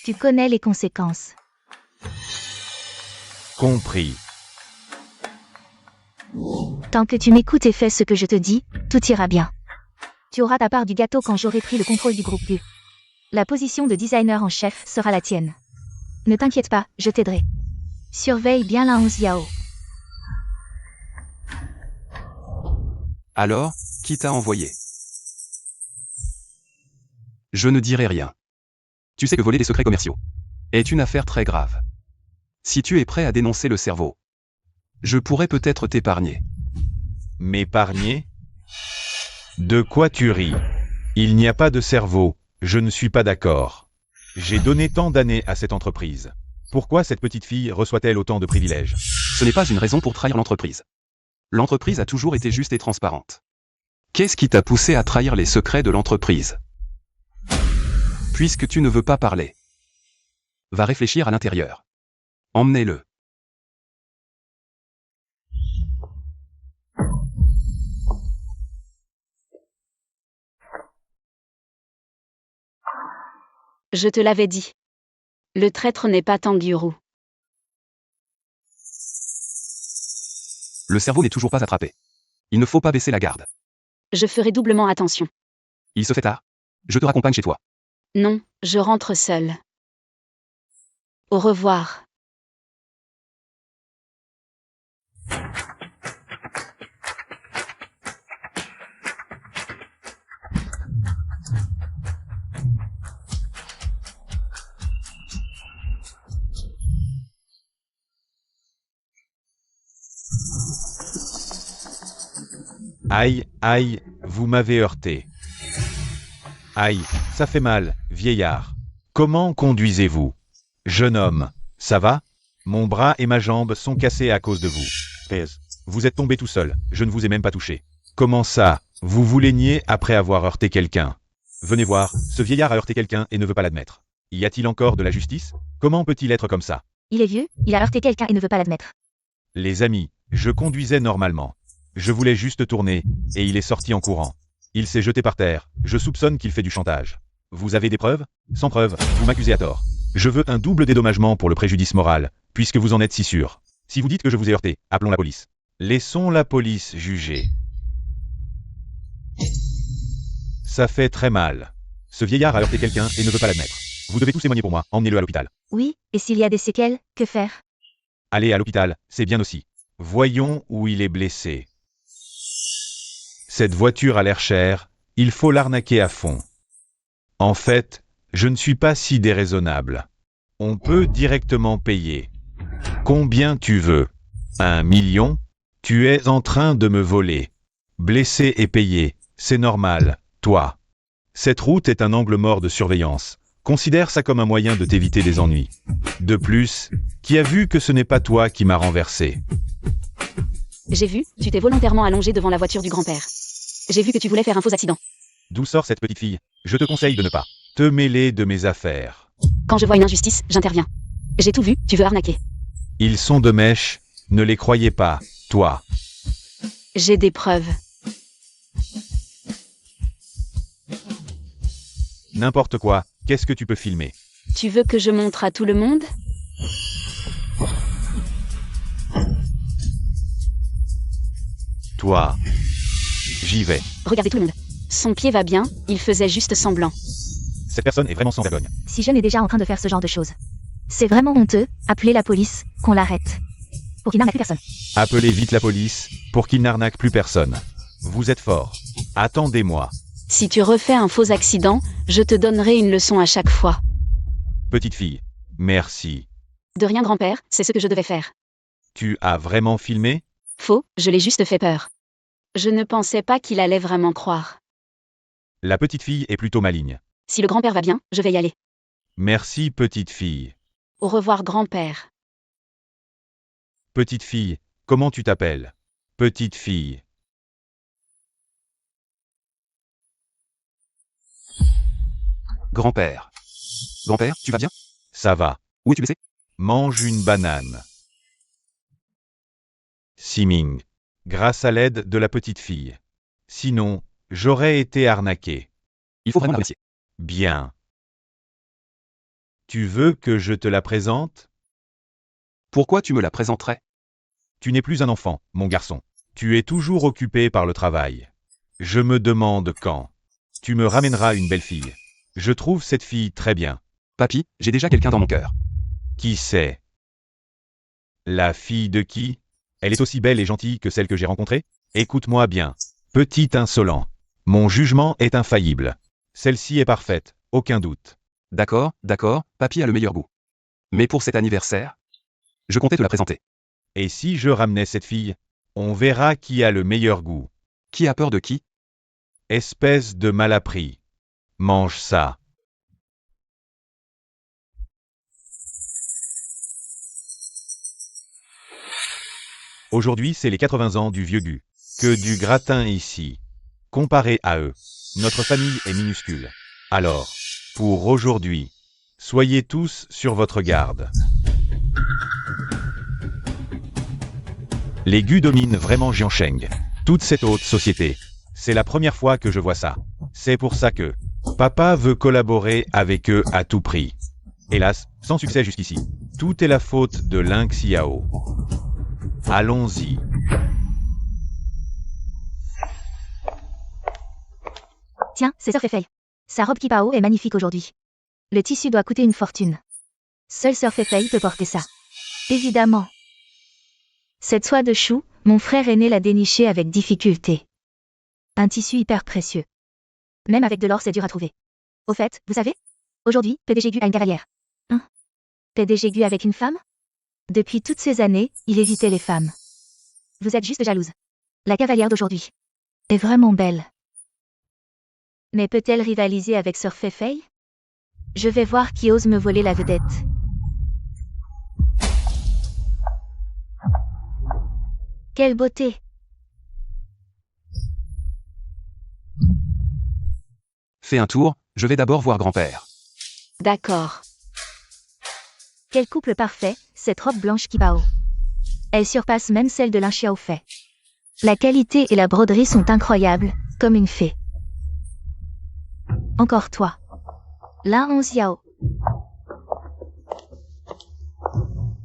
tu connais les conséquences. Compris. Tant que tu m'écoutes et fais ce que je te dis, tout ira bien. Tu auras ta part du gâteau quand j'aurai pris le contrôle du groupe Gu. La position de designer en chef sera la tienne. Ne t'inquiète pas, je t'aiderai. Surveille bien la 11 Yao. Alors, qui t'a envoyé? Je ne dirai rien. Tu sais que voler des secrets commerciaux est une affaire très grave. Si tu es prêt à dénoncer le cerveau, je pourrais peut-être t'épargner. M'épargner? De quoi tu ris? Il n'y a pas de cerveau, je ne suis pas d'accord. J'ai donné tant d'années à cette entreprise. Pourquoi cette petite fille reçoit-elle autant de privilèges? Ce n'est pas une raison pour trahir l'entreprise. L'entreprise a toujours été juste et transparente. Qu'est-ce qui t'a poussé à trahir les secrets de l'entreprise? Puisque tu ne veux pas parler, va réfléchir à l'intérieur. Emmenez-le. Je te l'avais dit. Le traître n'est pas Tangyuru. Le cerveau n'est toujours pas attrapé. Il ne faut pas baisser la garde. Je ferai doublement attention. Il se fait tard. Je te raccompagne chez toi. Non, je rentre seule. Au revoir. Aïe, aïe, vous m'avez heurté. Aïe, ça fait mal, vieillard. Comment conduisez-vous? Jeune homme, ça va? Mon bras et ma jambe sont cassés à cause de vous. Fizz. Vous êtes tombé tout seul, je ne vous ai même pas touché. Comment ça? Vous voulez nier après avoir heurté quelqu'un? Venez voir, ce vieillard a heurté quelqu'un et ne veut pas l'admettre. Y a-t-il encore de la justice? Comment peut-il être comme ça? Il est vieux, il a heurté quelqu'un et ne veut pas l'admettre. Les amis, je conduisais normalement. Je voulais juste tourner, et il est sorti en courant. Il s'est jeté par terre, je soupçonne qu'il fait du chantage. Vous avez des preuves? Sans preuves, vous m'accusez à tort. Je veux un double dédommagement pour le préjudice moral, puisque vous en êtes si sûr. Si vous dites que je vous ai heurté, appelons la police. Laissons la police juger. Ça fait très mal. Ce vieillard a heurté quelqu'un et ne veut pas l'admettre. Vous devez tous témoigner pour moi, emmenez-le à l'hôpital. Oui, et s'il y a des séquelles, que faire? Allez à l'hôpital, c'est bien aussi. Voyons où il est blessé. Cette voiture a l'air chère, il faut l'arnaquer à fond. En fait, je ne suis pas si déraisonnable. On peut directement payer. Combien tu veux? 1 million? Tu es en train de me voler. Blessé et payé, c'est normal, toi. Cette route est un angle mort de surveillance. Considère ça comme un moyen de t'éviter des ennuis. De plus, qui a vu que ce n'est pas toi qui m'as renversé? J'ai vu, tu t'es volontairement allongé devant la voiture du grand-père. J'ai vu que tu voulais faire un faux accident. D'où sort cette petite fille? Je te conseille de ne pas te mêler de mes affaires. Quand je vois une injustice, j'interviens. J'ai tout vu, tu veux arnaquer. Ils sont de mèche, ne les croyez pas, toi. J'ai des preuves. N'importe quoi, qu'est-ce que tu peux filmer? Tu veux que je montre à tout le monde? Toi. J'y vais. Regardez tout le monde. Son pied va bien, il faisait juste semblant. Cette personne est vraiment sans vergogne. Si Jeune est déjà en train de faire ce genre de choses. C'est vraiment honteux, appelez la police, qu'on l'arrête. Pour qu'il n'arnaque plus personne. Appelez vite la police, pour qu'il n'arnaque plus personne. Vous êtes fort. Attendez-moi. Si tu refais un faux accident, je te donnerai une leçon à chaque fois. Petite fille. Merci. De rien, grand-père, c'est ce que je devais faire. Tu as vraiment filmé? Faux, je l'ai juste fait peur. Je ne pensais pas qu'il allait vraiment croire. La petite fille est plutôt maligne. Si le grand-père va bien, je vais y aller. Merci, petite fille. Au revoir, grand-père. Petite fille, comment tu t'appelles? Petite fille. Grand-père. Grand-père, tu vas bien? Ça va. Où es-tu blessé? Mange une banane. Siming. Grâce à l'aide de la petite fille. Sinon, j'aurais été arnaqué. Il faut vraiment la remercier. Bien. Tu veux que je te la présente? Pourquoi tu me la présenterais? Tu n'es plus un enfant, mon garçon. Tu es toujours occupé par le travail. Je me demande quand. Tu me ramèneras une belle fille. Je trouve cette fille très bien. Papy, j'ai déjà quelqu'un dans mon cœur. Qui c'est? La fille de qui? Elle est aussi belle et gentille que celle que j'ai rencontrée? Écoute-moi bien. Petit insolent. Mon jugement est infaillible. Celle-ci est parfaite, aucun doute. D'accord, papy a le meilleur goût. Mais pour cet anniversaire, je comptais te la présenter. Et si je ramenais cette fille? On verra qui a le meilleur goût. Qui a peur de qui? Espèce de malappris. Mange ça. Aujourd'hui, c'est les 80 ans du vieux Gu. Que du gratin ici. Comparé à eux, notre famille est minuscule. Alors, pour aujourd'hui, soyez tous sur votre garde. Les Gu dominent vraiment Jiansheng. Toute cette haute société. C'est la première fois que je vois ça. C'est pour ça que papa veut collaborer avec eux à tout prix. Hélas, sans succès jusqu'ici. Tout est la faute de Ling Xiao. Allons-y. Tiens, c'est Sœur Feifei. Sa robe Kipao est magnifique aujourd'hui. Le tissu doit coûter une fortune. Seule Sœur Feifei peut porter ça. Évidemment. Cette soie de chou, mon frère aîné l'a dénichée avec difficulté. Un tissu hyper précieux. Même avec de l'or, c'est dur à trouver. Au fait, vous savez, aujourd'hui, PDG Gu a une cavalière. Hein? PDG Gu avec une femme? Depuis toutes ces années, il évitait les femmes. Vous êtes juste jalouse. La cavalière d'aujourd'hui est vraiment belle. Mais peut-elle rivaliser avec Sœur Feifei? Je vais voir qui ose me voler la vedette. Quelle beauté! Fais un tour, je vais d'abord voir grand-père. D'accord. Quel couple parfait, cette robe blanche Kipao. Elle surpasse même celle de Ling Xiaofei. La qualité et la broderie sont incroyables, comme une fée. Encore toi. Ling Xiao.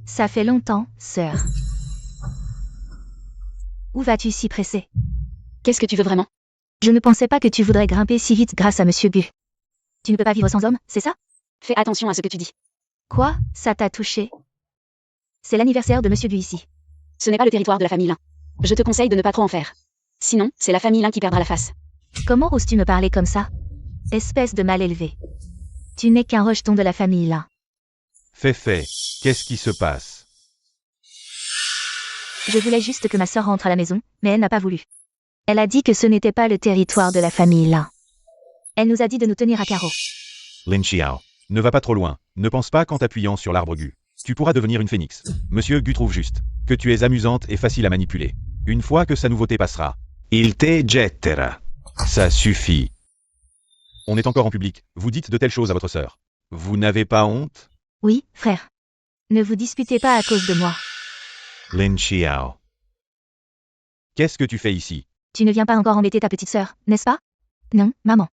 Ça fait longtemps, sœur. Où vas-tu si pressée? Qu'est-ce que tu veux vraiment? Je ne pensais pas que tu voudrais grimper si vite grâce à Monsieur Gu. Tu ne peux pas vivre sans homme, c'est ça? Fais attention à ce que tu dis. Quoi? Ça t'a touché? C'est l'anniversaire de Monsieur Gu ici. Ce n'est pas le territoire de la famille Lin. Je te conseille de ne pas trop en faire. Sinon, c'est la famille Lin qui perdra la face. Comment oses-tu me parler comme ça? Espèce de mal élevé. Tu n'es qu'un rejeton de la famille Lin. Feifei, qu'est-ce qui se passe? Je voulais juste que ma sœur rentre à la maison, mais elle n'a pas voulu. Elle a dit que ce n'était pas le territoire de la famille Lin. Elle nous a dit de nous tenir à carreau. Lin Xiao, ne va pas trop loin. Ne pense pas qu'en t'appuyant sur l'arbre Gu, tu pourras devenir une phénix. Monsieur Gu trouve juste que tu es amusante et facile à manipuler. Une fois que sa nouveauté passera, il te jettera. Ça suffit. On est encore en public. Vous dites de telles choses à votre sœur. Vous n'avez pas honte? Oui, frère. Ne vous disputez pas à cause de moi. Lin Xiao. Qu'est-ce que tu fais ici? Tu ne viens pas encore embêter ta petite sœur, n'est-ce pas? Non, maman.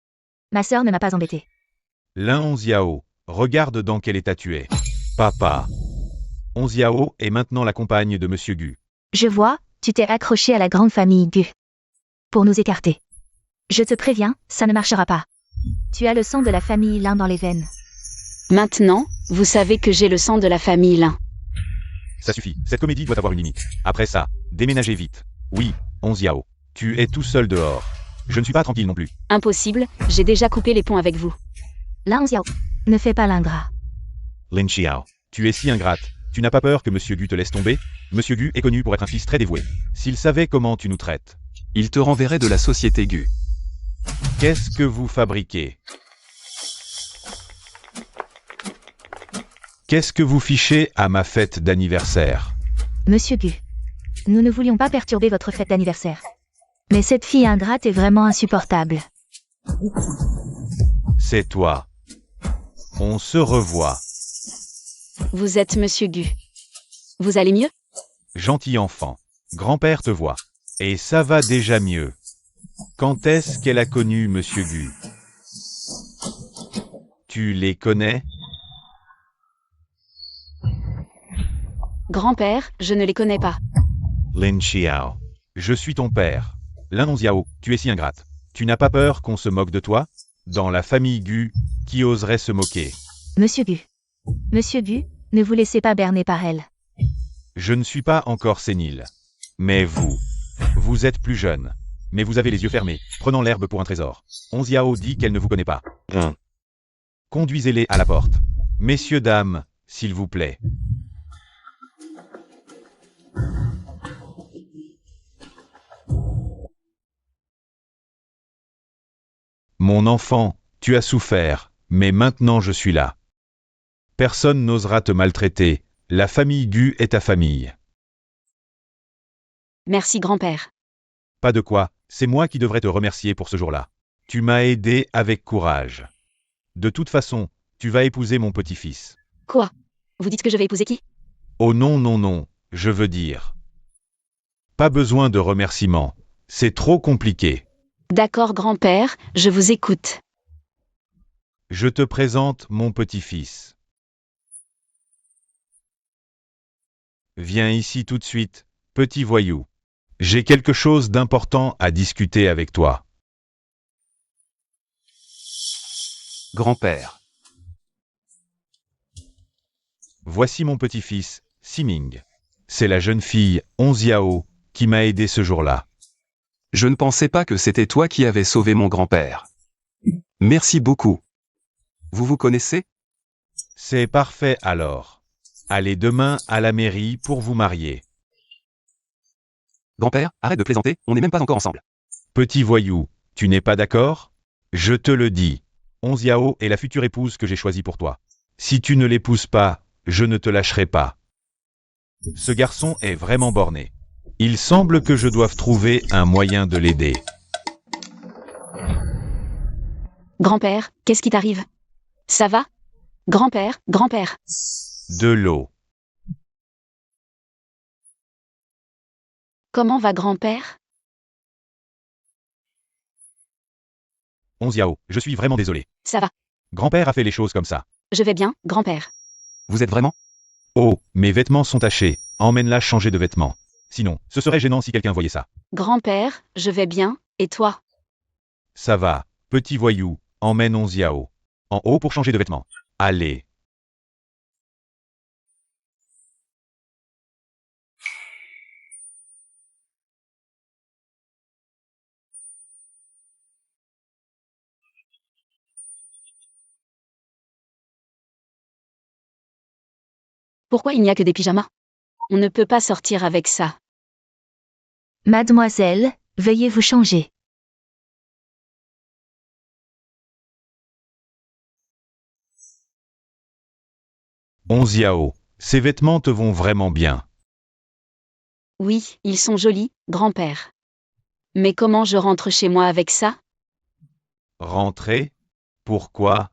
Ma sœur ne m'a pas embêtée. Lin Onziao, regarde dans quel état tu es. Papa. Onziao est maintenant la compagne de Monsieur Gu. Je vois, tu t'es accroché à la grande famille Gu. Pour nous écarter. Je te préviens, ça ne marchera pas. Tu as le sang de la famille Lin dans les veines. Maintenant, vous savez que j'ai le sang de la famille Lin. Ça suffit, cette comédie doit avoir une limite. Après ça, déménagez vite. Oui, Onziao, tu es tout seul dehors. Je ne suis pas tranquille non plus. Impossible, j'ai déjà coupé les ponts avec vous. Ling Xiao, ne fais pas l'ingrat. Lin Xiao, tu es si ingrate. Tu n'as pas peur que Monsieur Gu te laisse tomber? Monsieur Gu est connu pour être un fils très dévoué. S'il savait comment tu nous traites. Il te renverrait de la société Gu. Qu'est-ce que vous fabriquez? Qu'est-ce que vous fichez à ma fête d'anniversaire? Monsieur Gu, nous ne voulions pas perturber votre fête d'anniversaire. Mais cette fille ingrate est vraiment insupportable. C'est toi. On se revoit. Vous êtes Monsieur Gu. Vous allez mieux? Gentil enfant. Grand-père te voit. Et ça va déjà mieux. Quand est-ce qu'elle a connu Monsieur Gu? Tu les connais? Grand-père, je ne les connais pas. Lin Xiao. Je suis ton père. Lin Onziao, tu es si ingrate. Tu n'as pas peur qu'on se moque de toi? Dans la famille Gu, qui oserait se moquer? Monsieur Gu. Monsieur Gu, ne vous laissez pas berner par elle. Je ne suis pas encore sénile. Mais vous êtes plus jeune. Mais vous avez les yeux fermés, prenant l'herbe pour un trésor. Onziao dit qu'elle ne vous connaît pas. Vin. Conduisez-les à la porte. Messieurs, dames, s'il vous plaît. Mon enfant, tu as souffert, mais maintenant je suis là. Personne n'osera te maltraiter. La famille Gu est ta famille. Merci, grand-père. Pas de quoi, c'est moi qui devrais te remercier pour ce jour-là. Tu m'as aidé avec courage. De toute façon, tu vas épouser mon petit-fils. Quoi? Vous dites que je vais épouser qui? Oh non, non, non, je veux dire. Pas besoin de remerciements. C'est trop compliqué. D'accord, grand-père, je vous écoute. Je te présente mon petit-fils. Viens ici tout de suite, petit voyou. J'ai quelque chose d'important à discuter avec toi. Grand-père. Voici mon petit-fils, Siming. C'est la jeune fille, Onziao, qui m'a aidé ce jour-là. Je ne pensais pas que c'était toi qui avais sauvé mon grand-père. Merci beaucoup. Vous vous connaissez? C'est parfait alors. Allez demain à la mairie pour vous marier. Grand-père, arrête de plaisanter, on n'est même pas encore ensemble. Petit voyou, tu n'es pas d'accord? Je te le dis. Onziao est la future épouse que j'ai choisie pour toi. Si tu ne l'épouses pas, je ne te lâcherai pas. Ce garçon est vraiment borné. Il semble que je doive trouver un moyen de l'aider. Grand-père, qu'est-ce qui t'arrive? Ça va? Grand-père, grand-père. De l'eau. Comment va grand-père? Onziao, je suis vraiment désolé. Ça va. Grand-père a fait les choses comme ça. Je vais bien, grand-père. Vous êtes vraiment? Oh, mes vêtements sont tachés. Emmène-la changer de vêtements. Sinon, ce serait gênant si quelqu'un voyait ça. Grand-père, je vais bien, et toi? Ça va, petit voyou, emmène Onziao. En haut pour changer de vêtements. Allez. Pourquoi il n'y a que des pyjamas? On ne peut pas sortir avec ça. Mademoiselle, veuillez vous changer. Onziao, ces vêtements te vont vraiment bien. Oui, ils sont jolis, grand-père. Mais comment je rentre chez moi avec ça? Rentrer? Pourquoi?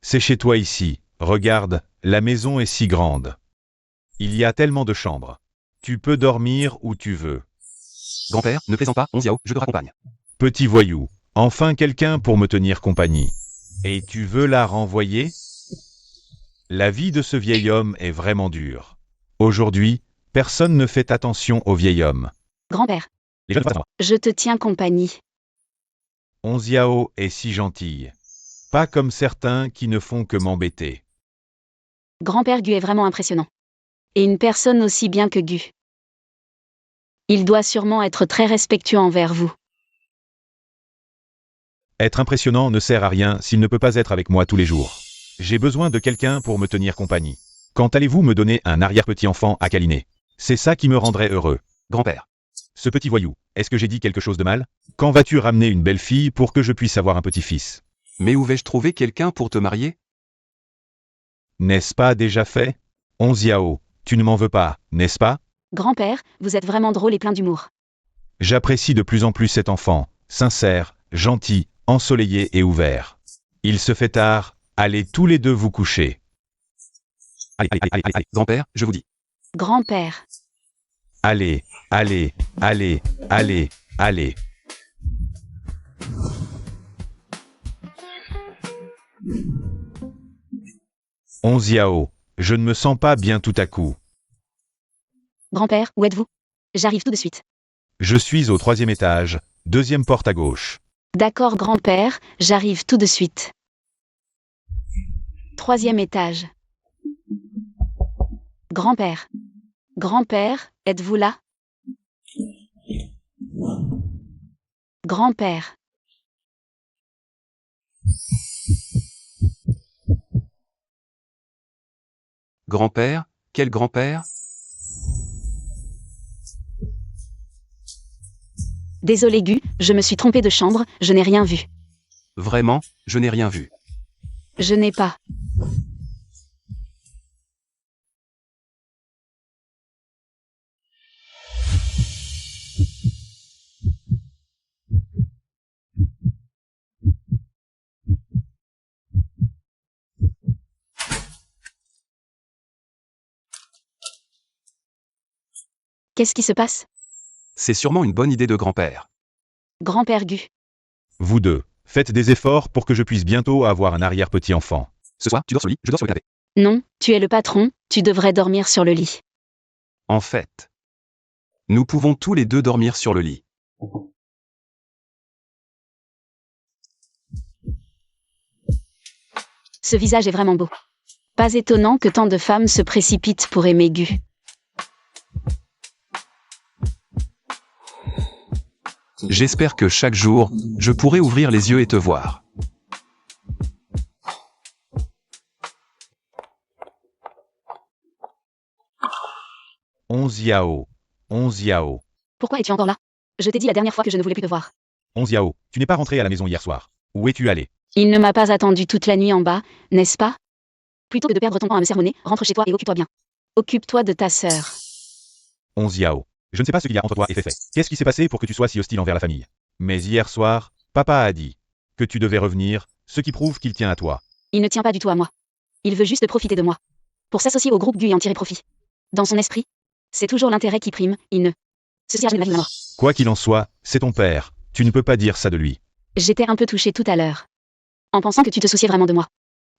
C'est chez toi ici. Regarde, la maison est si grande. Il y a tellement de chambres. Tu peux dormir où tu veux. Grand-père, ne plaisante pas, Onziao, je te raccompagne. Petit voyou, enfin quelqu'un pour me tenir compagnie. Et tu veux la renvoyer? La vie de ce vieil homme est vraiment dure. Aujourd'hui, personne ne fait attention au vieil homme. Grand-père, Les jeunes femmes. je te tiens compagnie. Onziao est si gentille. Pas comme certains qui ne font que m'embêter. Grand-père Gu est vraiment impressionnant. Et une personne aussi bien que Gu. Il doit sûrement être très respectueux envers vous. Être impressionnant ne sert à rien s'il ne peut pas être avec moi tous les jours. J'ai besoin de quelqu'un pour me tenir compagnie. Quand allez-vous me donner un arrière-petit enfant à câliner? C'est ça qui me rendrait heureux. Grand-père. Ce petit voyou, est-ce que j'ai dit quelque chose de mal? Quand vas-tu ramener une belle fille pour que je puisse avoir un petit-fils? Mais où vais-je trouver quelqu'un pour te marier? N'est-ce pas déjà fait? Onziao, tu ne m'en veux pas, n'est-ce pas? Grand-père, vous êtes vraiment drôle et plein d'humour. J'apprécie de plus en plus cet enfant, sincère, gentil, ensoleillé et ouvert. Il se fait tard, Allez tous les deux vous coucher. Allez, grand-père, je vous dis. Grand-père. Allez, allez, allez, allez, allez. Yao, je ne me sens pas bien tout à coup. Grand-père, où êtes-vous? J'arrive tout de suite. Je suis au 3e étage, 2e porte à gauche. D'accord, grand-père, j'arrive tout de suite. 3e étage. Grand-père. Grand-père, êtes-vous là? Grand-père. Grand-père? Quel grand-père? Désolé Gu, je me suis trompé de chambre, je n'ai rien vu. Vraiment, je n'ai rien vu. Je n'ai pas. Qu'est-ce qui se passe? C'est sûrement une bonne idée de grand-père. Grand-père Gu. Vous deux, faites des efforts pour que je puisse bientôt avoir un arrière-petit-enfant. Ce soir, tu dors sur le lit, je dors sur le canapé. Non, tu es le patron, tu devrais dormir sur le lit. En fait, nous pouvons tous les deux dormir sur le lit. Ce visage est vraiment beau. Pas étonnant que tant de femmes se précipitent pour aimer Gu. J'espère que chaque jour, je pourrai ouvrir les yeux et te voir. Yao. Yao. Pourquoi es-tu encore là? Je t'ai dit la dernière fois que je ne voulais plus te voir. Yao, tu n'es pas rentré à la maison hier soir. Où es-tu allé? Il ne m'a pas attendu toute la nuit en bas, n'est-ce pas? Plutôt que de perdre ton temps à me sermonner, rentre chez toi et occupe-toi bien. Occupe-toi de ta sœur. Yao. Je ne sais pas ce qu'il y a entre toi et Féfé. Qu'est-ce qui s'est passé pour que tu sois si hostile envers la famille? Mais hier soir, papa a dit que tu devais revenir, ce qui prouve qu'il tient à toi. Il ne tient pas du tout à moi. Il veut juste profiter de moi. Pour s'associer au groupe Gu et en tirer profit. Dans son esprit, c'est toujours l'intérêt qui prime, il ne... Ceci a jamais la mort. Quoi qu'il en soit, c'est ton père, tu ne peux pas dire ça de lui. J'étais un peu touchée tout à l'heure. En pensant que tu te souciais vraiment de moi.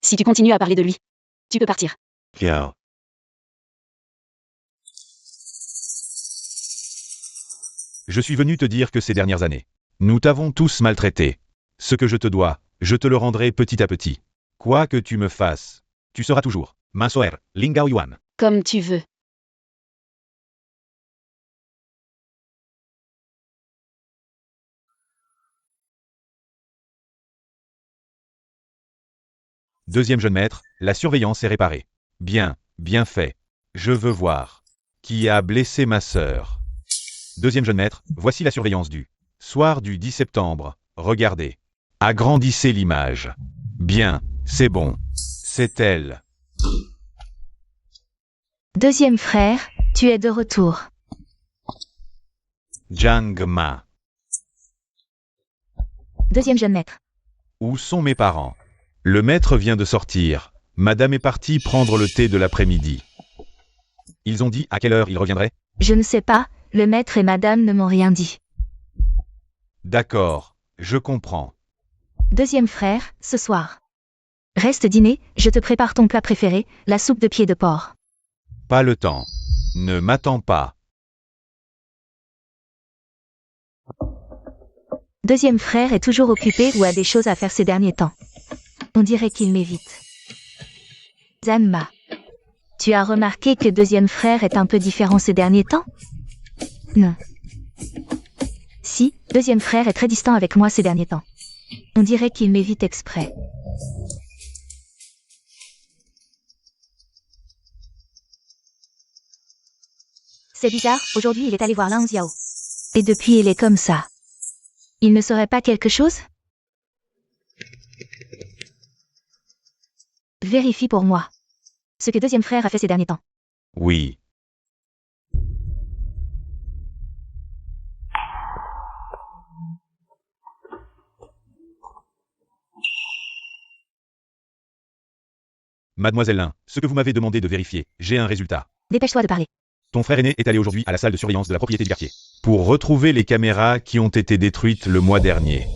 Si tu continues à parler de lui, tu peux partir. Yao. Je suis venu te dire que ces dernières années, nous t'avons tous maltraité. Ce que je te dois, je te le rendrai petit à petit. Quoi que tu me fasses, tu seras toujours Mansoer, Lingao Yuan. Comme tu veux. Deuxième jeune maître, la surveillance est réparée. Bien, bien fait. Je veux voir. Qui a blessé ma sœur? Deuxième jeune maître, voici la surveillance du soir du 10 septembre. Regardez. Agrandissez l'image. Bien, c'est bon. C'est elle. Deuxième frère, tu es de retour. Jiang Ma. Deuxième jeune maître. Où sont mes parents? Le maître vient de sortir. Madame est partie prendre le thé de l'après-midi. Ils ont dit à quelle heure ils reviendraient? Je ne sais pas, le maître et madame ne m'ont rien dit. D'accord, je comprends. Deuxième frère, ce soir. Reste dîner, je te prépare ton plat préféré, la soupe de pied de porc. Pas le temps. Ne m'attends pas. Deuxième frère est toujours occupé ou a des choses à faire ces derniers temps. On dirait qu'il m'évite. Zanma. Tu as remarqué que deuxième frère est un peu différent ces derniers temps? Non. Si, deuxième frère est très distant avec moi ces derniers temps. On dirait qu'il m'évite exprès. C'est bizarre, aujourd'hui il est allé voir Lan Xiao. Et depuis il est comme ça. Il ne saurait pas quelque chose? Vérifie pour moi. Ce que deuxième frère a fait ces derniers temps. Oui. Mademoiselle Lin, ce que vous m'avez demandé de vérifier, j'ai un résultat. Dépêche-toi de parler. Ton frère aîné est allé aujourd'hui à la salle de surveillance de la propriété du quartier pour retrouver les caméras qui ont été détruites le mois dernier.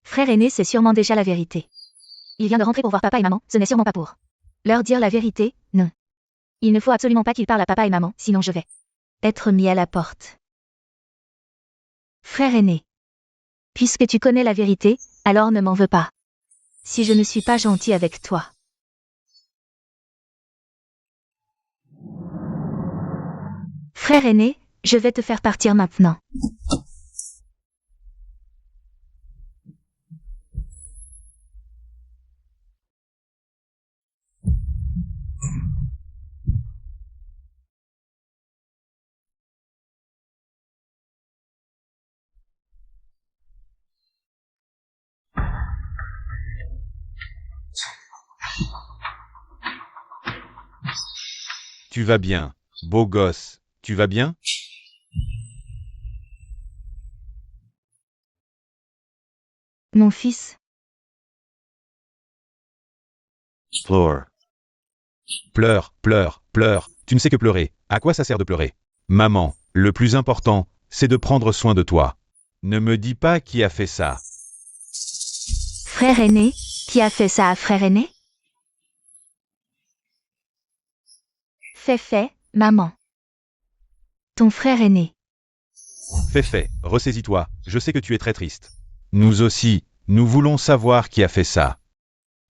Frère aîné, c'est sûrement déjà la vérité. Il vient de rentrer pour voir papa et maman, ce n'est sûrement pas pour leur dire la vérité, non. Il ne faut absolument pas qu'il parle à papa et maman, sinon je vais être mis à la porte. Frère aîné. Puisque tu connais la vérité, alors ne m'en veux pas. Si je ne suis pas gentil avec toi. Frère aîné, je vais te faire partir maintenant. Tu vas bien, beau gosse, tu vas bien? Mon fils, Floor. Pleure, pleure, pleure, tu ne sais que pleurer, à quoi ça sert de pleurer? Maman, le plus important, c'est de prendre soin de toi. Ne me dis pas qui a fait ça. frère aîné, qui a fait ça à frère aîné? Fait, maman. Ton frère aîné. Fait, ressaisis-toi, je sais que tu es très triste. Nous aussi, nous voulons savoir qui a fait ça.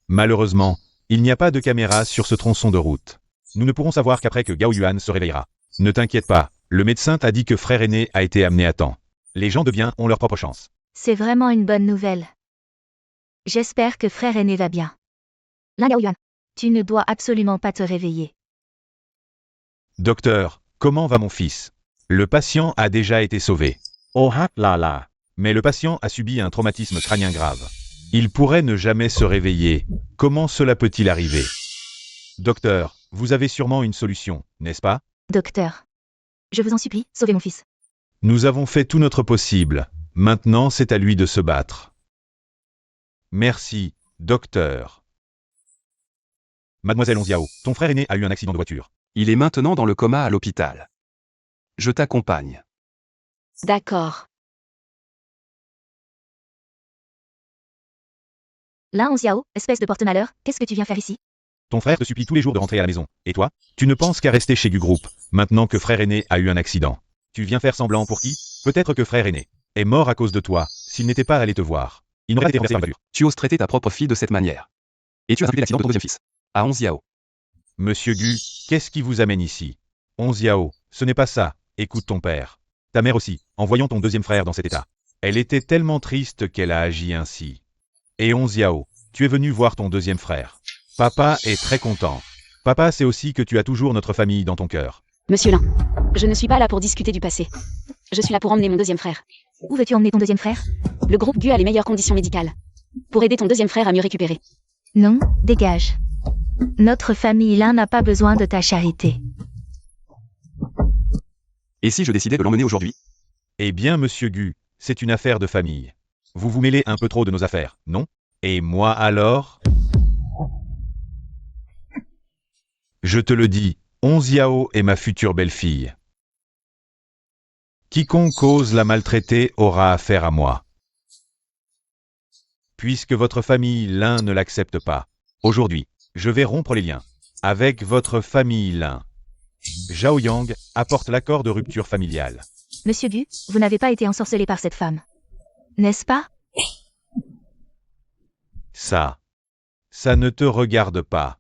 Malheureusement, il n'y a pas de caméra sur ce tronçon de route. Nous ne pourrons savoir qu'après que Gao Yuan se réveillera. Ne t'inquiète pas, le médecin t'a dit que frère aîné a été amené à temps. Les gens de bien ont leur propre chance. C'est vraiment une bonne nouvelle. J'espère que frère aîné va bien. Lin Gaoyuan, tu ne dois absolument pas te réveiller. Docteur, comment va mon fils? Le patient a déjà été sauvé. Oh hak la la. Mais le patient a subi un traumatisme crânien grave. Il pourrait ne jamais se réveiller. Comment cela peut-il arriver? Docteur, vous avez sûrement une solution, n'est-ce pas? Docteur. Je vous en supplie, sauvez mon fils. Nous avons fait tout notre possible. Maintenant, c'est à lui de se battre. Merci, docteur. Mademoiselle Onziao, ton frère aîné a eu un accident de voiture. Il est maintenant dans le coma à l'hôpital. Je t'accompagne. D'accord. Lin Onziao, espèce de porte-malheur, qu'est-ce que tu viens faire ici? Ton frère te supplie tous les jours de rentrer à la maison. Et toi? Tu ne penses qu'à rester chez Gu Group, maintenant que frère aîné a eu un accident. Tu viens faire semblant pour qui? Peut-être que frère aîné est mort à cause de toi, s'il n'était pas allé te voir. Il n'aurait pas été renversé par une voiture. Tu oses traiter ta propre fille de cette manière. Et tu as impliqué l'accident de ton deuxième fils. À Onziao. Monsieur Gu, qu'est-ce qui vous amène ici? Onziao, ce n'est pas ça, écoute ton père. Ta mère aussi, en voyant ton deuxième frère dans cet état. Elle était tellement triste qu'elle a agi ainsi. Et Onziao, tu es venu voir ton deuxième frère. Papa est très content. Papa sait aussi que tu as toujours notre famille dans ton cœur. Monsieur Lin, je ne suis pas là pour discuter du passé. Je suis là pour emmener mon deuxième frère. Où veux-tu emmener ton deuxième frère? Le groupe Gu a les meilleures conditions médicales. Pour aider ton deuxième frère à mieux récupérer. Non, dégage. Notre famille Lin n'a pas besoin de ta charité. Et si je décidais de l'emmener aujourd'hui? Eh bien, monsieur Gu, c'est une affaire de famille. Vous vous mêlez un peu trop de nos affaires, non? Et moi alors? Je te le dis, Onziao est ma future belle-fille. Quiconque ose la maltraiter aura affaire à moi. Puisque votre famille Lin ne l'accepte pas, aujourd'hui, je vais rompre les liens avec votre famille Lin. Zhao Yang apporte l'accord de rupture familiale. Monsieur Gu, vous n'avez pas été ensorcelé par cette femme. N'est-ce pas? Ça ne te regarde pas.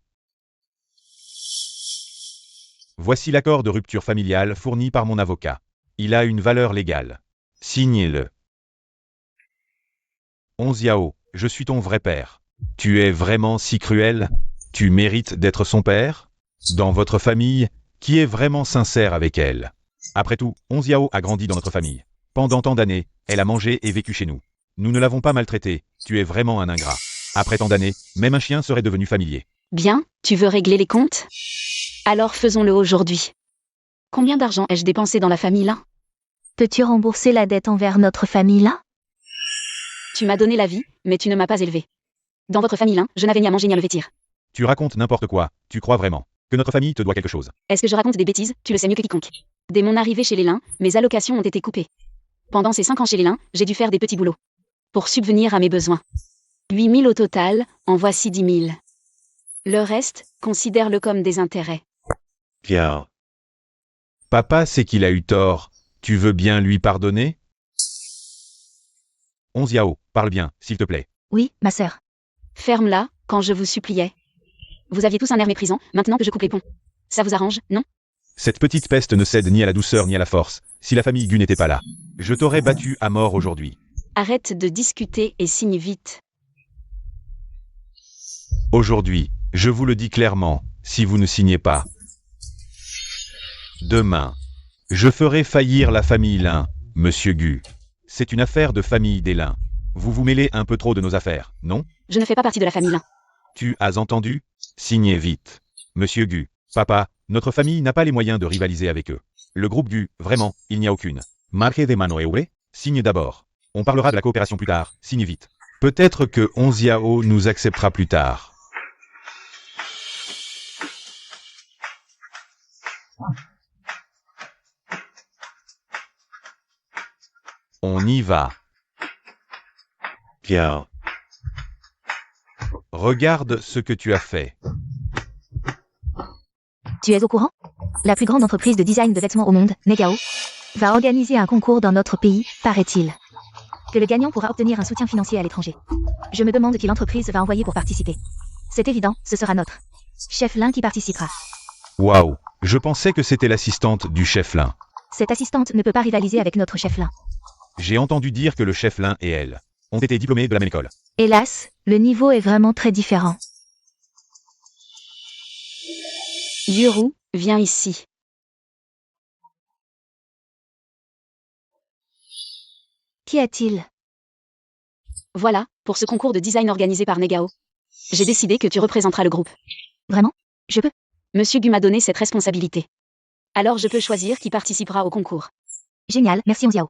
Voici l'accord de rupture familiale fourni par mon avocat. Il a une valeur légale. Signez-le. Onziao, je suis ton vrai père. Tu es vraiment si cruel? Tu mérites d'être son père? Dans votre famille, qui est vraiment sincère avec elle? Après tout, Onziao a grandi dans notre famille. Pendant tant d'années, elle a mangé et vécu chez nous. Nous ne l'avons pas maltraitée, tu es vraiment un ingrat. Après tant d'années, même un chien serait devenu familier. Bien, tu veux régler les comptes? Alors faisons-le aujourd'hui. Combien d'argent ai-je dépensé dans la famille Lin? Peux-tu rembourser la dette envers notre famille Lin? Tu m'as donné la vie, mais tu ne m'as pas élevé. Dans votre famille, je n'avais ni à manger ni à me vêtir. Tu racontes n'importe quoi, tu crois vraiment que notre famille te doit quelque chose. Est-ce que je raconte des bêtises? Tu le sais mieux que quiconque. Dès mon arrivée chez les Lin, mes allocations ont été coupées. Pendant ces 5 ans chez les Lin, j'ai dû faire des petits boulots. Pour subvenir à mes besoins. 8 000 au total, en voici 10 000. Le reste, considère-le comme des intérêts. Kiao. Papa sait qu'il a eu tort, tu veux bien lui pardonner? Onziao, parle bien, s'il te plaît. Oui, ma sœur. Ferme-la, quand je vous suppliais. Vous aviez tous un air méprisant, maintenant que je coupe les ponts. Ça vous arrange, non? Cette petite peste ne cède ni à la douceur ni à la force, si la famille Gu n'était pas là. Je t'aurais battu à mort aujourd'hui. Arrête de discuter et signe vite. Aujourd'hui, je vous le dis clairement, si vous ne signez pas. Demain, je ferai faillir la famille Lin, monsieur Gu. C'est une affaire de famille des Lin. Vous vous mêlez un peu trop de nos affaires, non? Je ne fais pas partie de la famille Lin. Tu as entendu? Signez vite. Monsieur Gu, papa, notre famille n'a pas les moyens de rivaliser avec eux. Le groupe Gu, vraiment, il n'y a aucune. Marque de mano eure? Signe d'abord. On parlera de la coopération plus tard, signe vite. Peut-être que Onziao nous acceptera plus tard. On y va. Kiao. Regarde ce que tu as fait. Tu es au courant? La plus grande entreprise de design de vêtements au monde, Negao, va organiser un concours dans notre pays, paraît-il. Que le gagnant pourra obtenir un soutien financier à l'étranger. Je me demande qui l'entreprise va envoyer pour participer. C'est évident, ce sera notre chef Lin qui participera. Waouh, je pensais que c'était l'assistante du chef Lin. Cette assistante ne peut pas rivaliser avec notre chef Lin. J'ai entendu dire que le chef Lin et elle ont été diplômés de la même école. Hélas, le niveau est vraiment très différent. Yuru, viens ici. Qu'y a-t-il? Voilà, pour ce concours de design organisé par Negao. J'ai décidé que tu représenteras le groupe. Vraiment? Je peux? Monsieur Gu m'a donné cette responsabilité. Alors je peux choisir qui participera au concours. Génial, merci Onziao.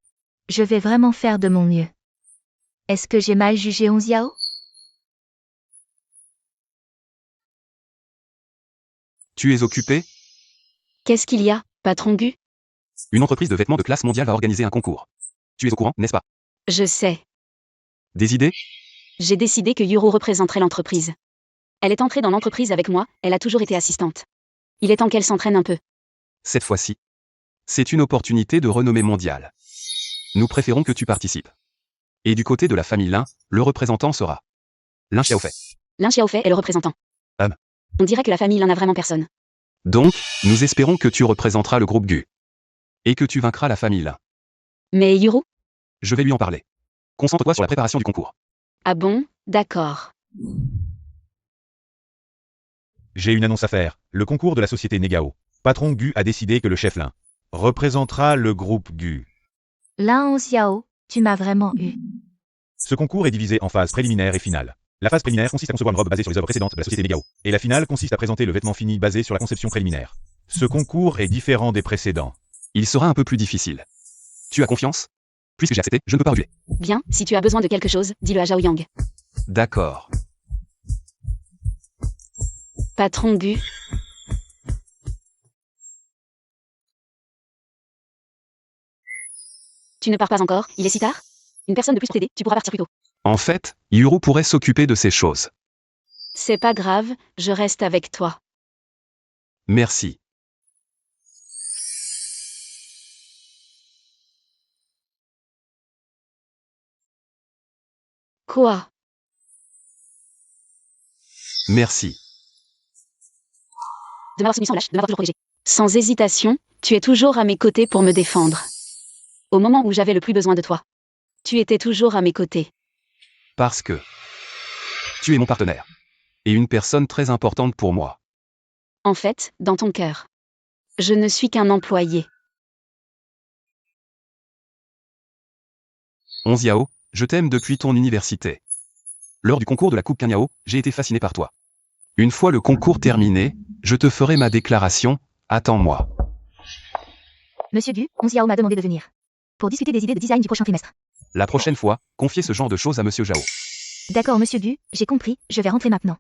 Je vais vraiment faire de mon mieux. Est-ce que j'ai mal jugé Onziao? Tu es occupé? Qu'est-ce qu'il y a, patron Gu? Une entreprise de vêtements de classe mondiale va organiser un concours. Tu es au courant, n'est-ce pas? Je sais. Des idées? J'ai décidé que Yuru représenterait l'entreprise. Elle est entrée dans l'entreprise avec moi, elle a toujours été assistante. Il est temps qu'elle s'entraîne un peu. Cette fois-ci, c'est une opportunité de renommée mondiale. Nous préférons que tu participes. Et du côté de la famille Lin, le représentant sera Lin Xiaofei. Lin Xiaofei est le représentant. On dirait que la famille Lin n'a vraiment personne. Donc, nous espérons que tu représenteras le groupe Gu. Et que tu vaincras la famille Lin. Mais Yuru? Je vais lui en parler. Concentre-toi sur la préparation du concours. Ah bon, d'accord. J'ai une annonce à faire. Le concours de la société Negao. Patron Gu a décidé que le chef Lin représentera le groupe Gu. Lin Onziao, tu m'as vraiment eu. Ce concours est divisé en phase préliminaire et finale. La phase préliminaire consiste à concevoir une robe basée sur les œuvres précédentes de la société Negao. Et la finale consiste à présenter le vêtement fini basé sur la conception préliminaire. Ce concours est différent des précédents. Il sera un peu plus difficile. Tu as confiance? Puisque j'ai accepté, je ne peux pas reculer. Bien, si tu as besoin de quelque chose, dis-le à Zhao Yang. D'accord. Patron Gu. Tu ne pars pas encore, il est si tard? Une personne de plus pour t'aider, tu pourras partir plus tôt. En fait, Yuru pourrait s'occuper de ces choses. C'est pas grave, je reste avec toi. Merci. Quoi? Merci. De m'avoir soumis sans lâche, de m'avoir toujours protégé. Sans hésitation, tu es toujours à mes côtés pour me défendre. Au moment où j'avais le plus besoin de toi. Tu étais toujours à mes côtés. Parce que tu es mon partenaire. Et une personne très importante pour moi. En fait, dans ton cœur. Je ne suis qu'un employé. Onziao, je t'aime depuis ton université. Lors du concours de la Coupe Kanyao, j'ai été fasciné par toi. Une fois le concours terminé, je te ferai ma déclaration, attends-moi. Monsieur Gu, Onziao m'a demandé de venir. Pour discuter des idées de design du prochain trimestre. La prochaine fois, confiez ce genre de choses à Monsieur Zhao. D'accord, monsieur Gu, j'ai compris, je vais rentrer maintenant.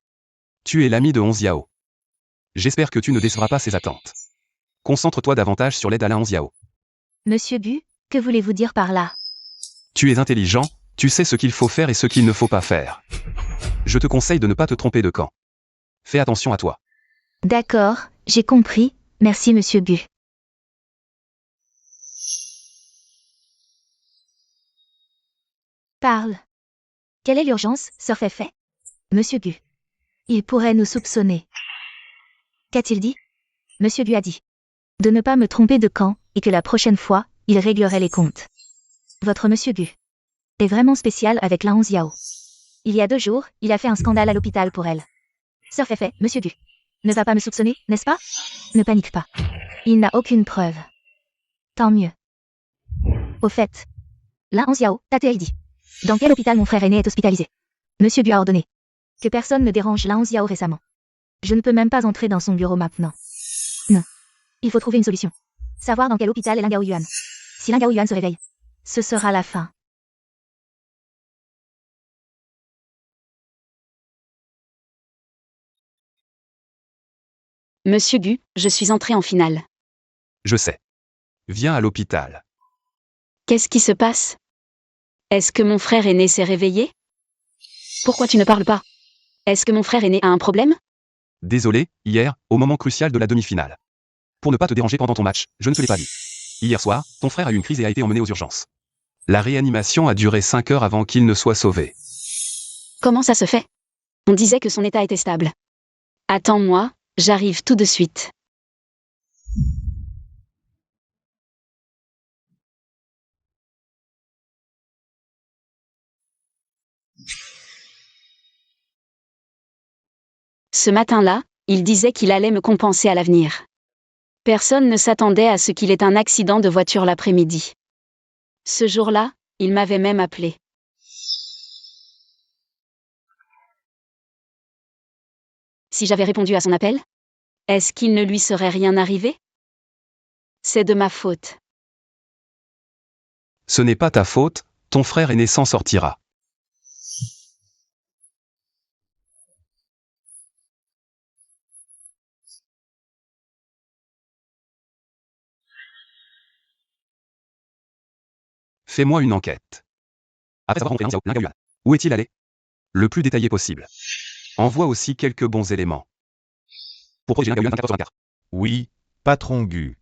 Tu es l'ami de Onziao. J'espère que tu ne décevras pas ses attentes. Concentre-toi davantage sur l'aide à la Onziao. Monsieur Gu, que voulez-vous dire par là? Tu es intelligent, tu sais ce qu'il faut faire et ce qu'il ne faut pas faire. Je te conseille de ne pas te tromper de camp. Fais attention à toi. D'accord, j'ai compris, merci monsieur Gu. Parle. Quelle est l'urgence, sœur Feifei? Monsieur Gu. Il pourrait nous soupçonner. Qu'a-t-il dit? Monsieur Gu a dit de ne pas me tromper de camp, et que la prochaine fois, il réglerait les comptes. Votre monsieur Gu est vraiment spécial avec la Onziao. Il y a 2 jours, il a fait un scandale à l'hôpital pour elle. Sœur Feifei, monsieur Gu ne va pas me soupçonner, n'est-ce pas? Ne panique pas. Il n'a aucune preuve. Tant mieux. Au fait, la Onziao, Tateil dit. Dans quel hôpital mon frère aîné est hospitalisé? Monsieur Gu a ordonné que personne ne dérange la Onziao récemment. Je ne peux même pas entrer dans son bureau maintenant. Non. Il faut trouver une solution. Savoir dans quel hôpital est Lin Gaoyuan. Si Lin Gaoyuan se réveille, ce sera la fin. Monsieur Gu, je suis entré en finale. Je sais. Viens à l'hôpital. Qu'est-ce qui se passe? Est-ce que mon frère aîné s'est réveillé? Pourquoi tu ne parles pas? Est-ce que mon frère aîné a un problème? Désolé, hier, au moment crucial de la demi-finale. Pour ne pas te déranger pendant ton match, je ne te l'ai pas dit. Hier soir, ton frère a eu une crise et a été emmené aux urgences. La réanimation a duré 5 heures avant qu'il ne soit sauvé. Comment ça se fait? On disait que son état était stable. Attends-moi, j'arrive tout de suite. Ce matin-là, il disait qu'il allait me compenser à l'avenir. Personne ne s'attendait à ce qu'il ait un accident de voiture l'après-midi. Ce jour-là, il m'avait même appelé. Si j'avais répondu à son appel, est-ce qu'il ne lui serait rien arrivé? C'est de ma faute. Ce n'est pas ta faute, ton frère aîné s'en sortira. Fais-moi une enquête. Après avoir rencontré Lin Gaoyuan, où est-il allé? Le plus détaillé possible. Envoie aussi quelques bons éléments. Pour protéger Lin Gaoyuan 24/24. Oui, patron Gu.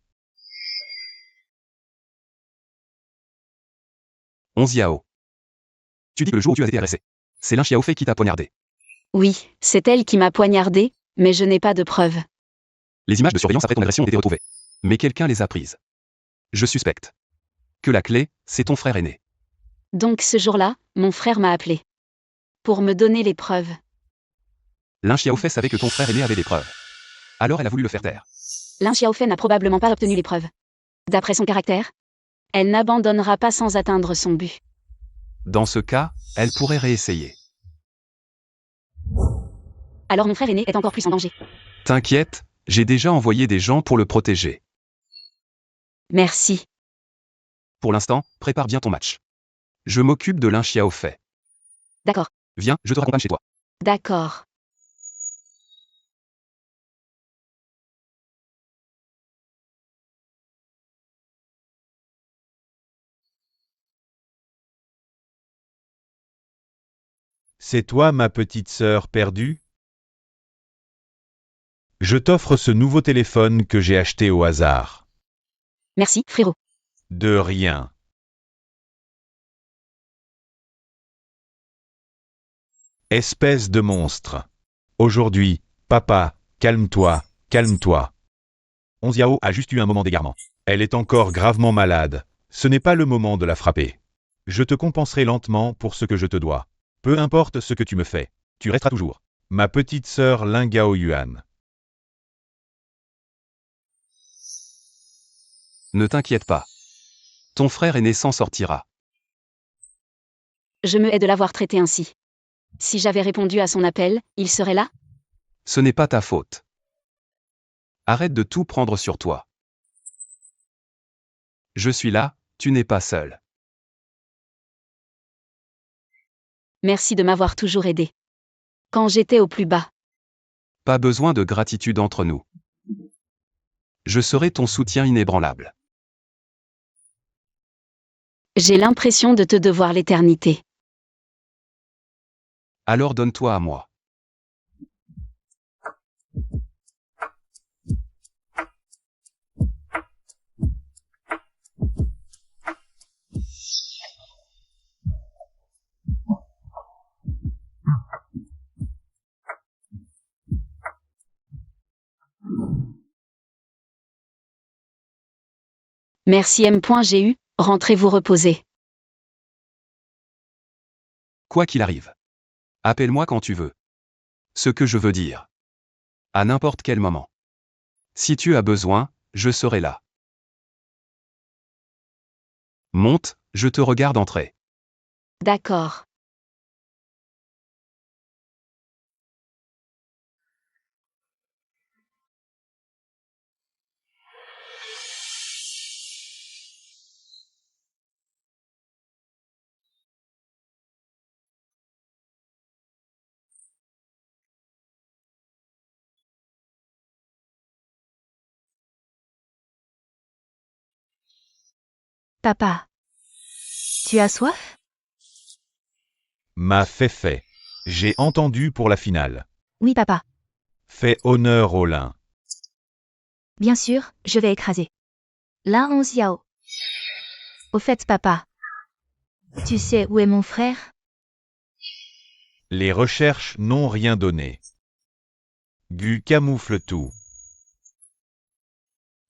Onziao. Tu dis que le jour où tu as été agressé, c'est Lin Xiaofei qui t'a poignardé. Oui, c'est elle qui m'a poignardé, mais je n'ai pas de preuves. Les images de surveillance après ton agression ont été retrouvées. Mais quelqu'un les a prises. Je suspecte que la clé, c'est ton frère aîné. Donc ce jour-là, mon frère m'a appelé. Pour me donner les preuves. Lin Xiaofei savait que ton frère aîné avait des preuves. Alors elle a voulu le faire taire. Lin Xiaofei n'a probablement pas obtenu les preuves. D'après son caractère, elle n'abandonnera pas sans atteindre son but. Dans ce cas, elle pourrait réessayer. Alors mon frère aîné est encore plus en danger. T'inquiète, j'ai déjà envoyé des gens pour le protéger. Merci. Pour l'instant, prépare bien ton match. Je m'occupe de Lin Xiaofei. D'accord. Viens, je te raccompagne chez toi. D'accord. C'est toi ma petite sœur perdue? Je t'offre ce nouveau téléphone que j'ai acheté au hasard. Merci, frérot. De rien. Espèce de monstre. Aujourd'hui, papa, calme-toi, calme-toi. Onziao a juste eu un moment d'égarement. Elle est encore gravement malade. Ce n'est pas le moment de la frapper. Je te compenserai lentement pour ce que je te dois. Peu importe ce que tu me fais, tu resteras toujours ma petite sœur Lin Gaoyuan. Ne t'inquiète pas. Ton frère aîné s'en sortira. Je me hais de l'avoir traité ainsi. Si j'avais répondu à son appel, il serait là? Ce n'est pas ta faute. Arrête de tout prendre sur toi. Je suis là, tu n'es pas seul. Merci de m'avoir toujours aidé. Quand j'étais au plus bas. Pas besoin de gratitude entre nous. Je serai ton soutien inébranlable. J'ai l'impression de te devoir l'éternité. Alors donne-toi à moi. Merci M.G.U. Rentrez vous reposer. Quoi qu'il arrive. Appelle-moi quand tu veux. Ce que je veux dire. À n'importe quel moment. Si tu as besoin, je serai là. Monte, je te regarde entrer. D'accord. Papa. Tu as soif? M'a fait. J'ai entendu pour la finale. Oui, papa. Fais honneur au lin. Bien sûr, je vais écraser. Lin 11 Yao. Au fait, papa. Tu sais où est mon frère? Les recherches n'ont rien donné. Gu camoufle tout.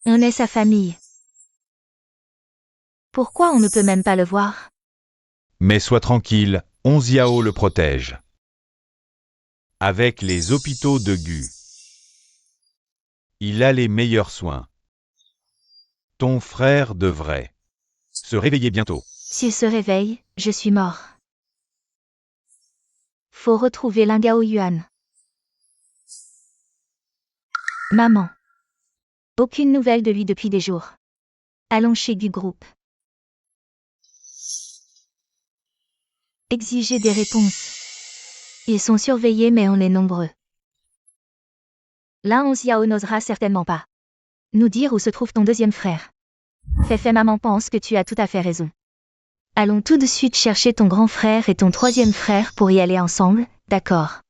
On est sa famille. Pourquoi on ne peut même pas le voir? Mais sois tranquille, Onziao le protège. Avec les hôpitaux de Gu. Il a les meilleurs soins. Ton frère devrait se réveiller bientôt. S'il se réveille, je suis mort. Faut retrouver Lingao Yuan. Maman. Aucune nouvelle de lui depuis des jours. Allons chez du groupe. Exiger des réponses. Ils sont surveillés mais on est nombreux. Là, Yao n'osera certainement pas nous dire où se trouve ton deuxième frère. Feifei, maman pense que tu as tout à fait raison. Allons tout de suite chercher ton grand frère et ton troisième frère pour y aller ensemble, d'accord?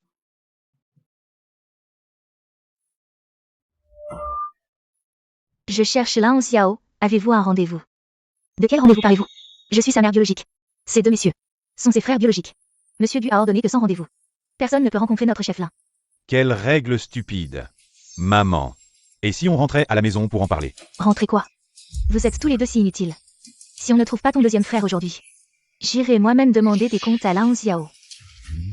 Je cherche Lin Xiao, avez-vous un rendez-vous? De quel rendez-vous parlez-vous? Je suis sa mère biologique. Ces deux messieurs sont ses frères biologiques. Monsieur Gu a ordonné que sans rendez-vous, personne ne peut rencontrer notre chef Lin. Quelle règle stupide. Maman. Et si on rentrait à la maison pour en parler? Rentrez quoi? Vous êtes tous les deux si inutiles. Si on ne trouve pas ton deuxième frère aujourd'hui, j'irai moi-même demander des comptes à Lin Xiao.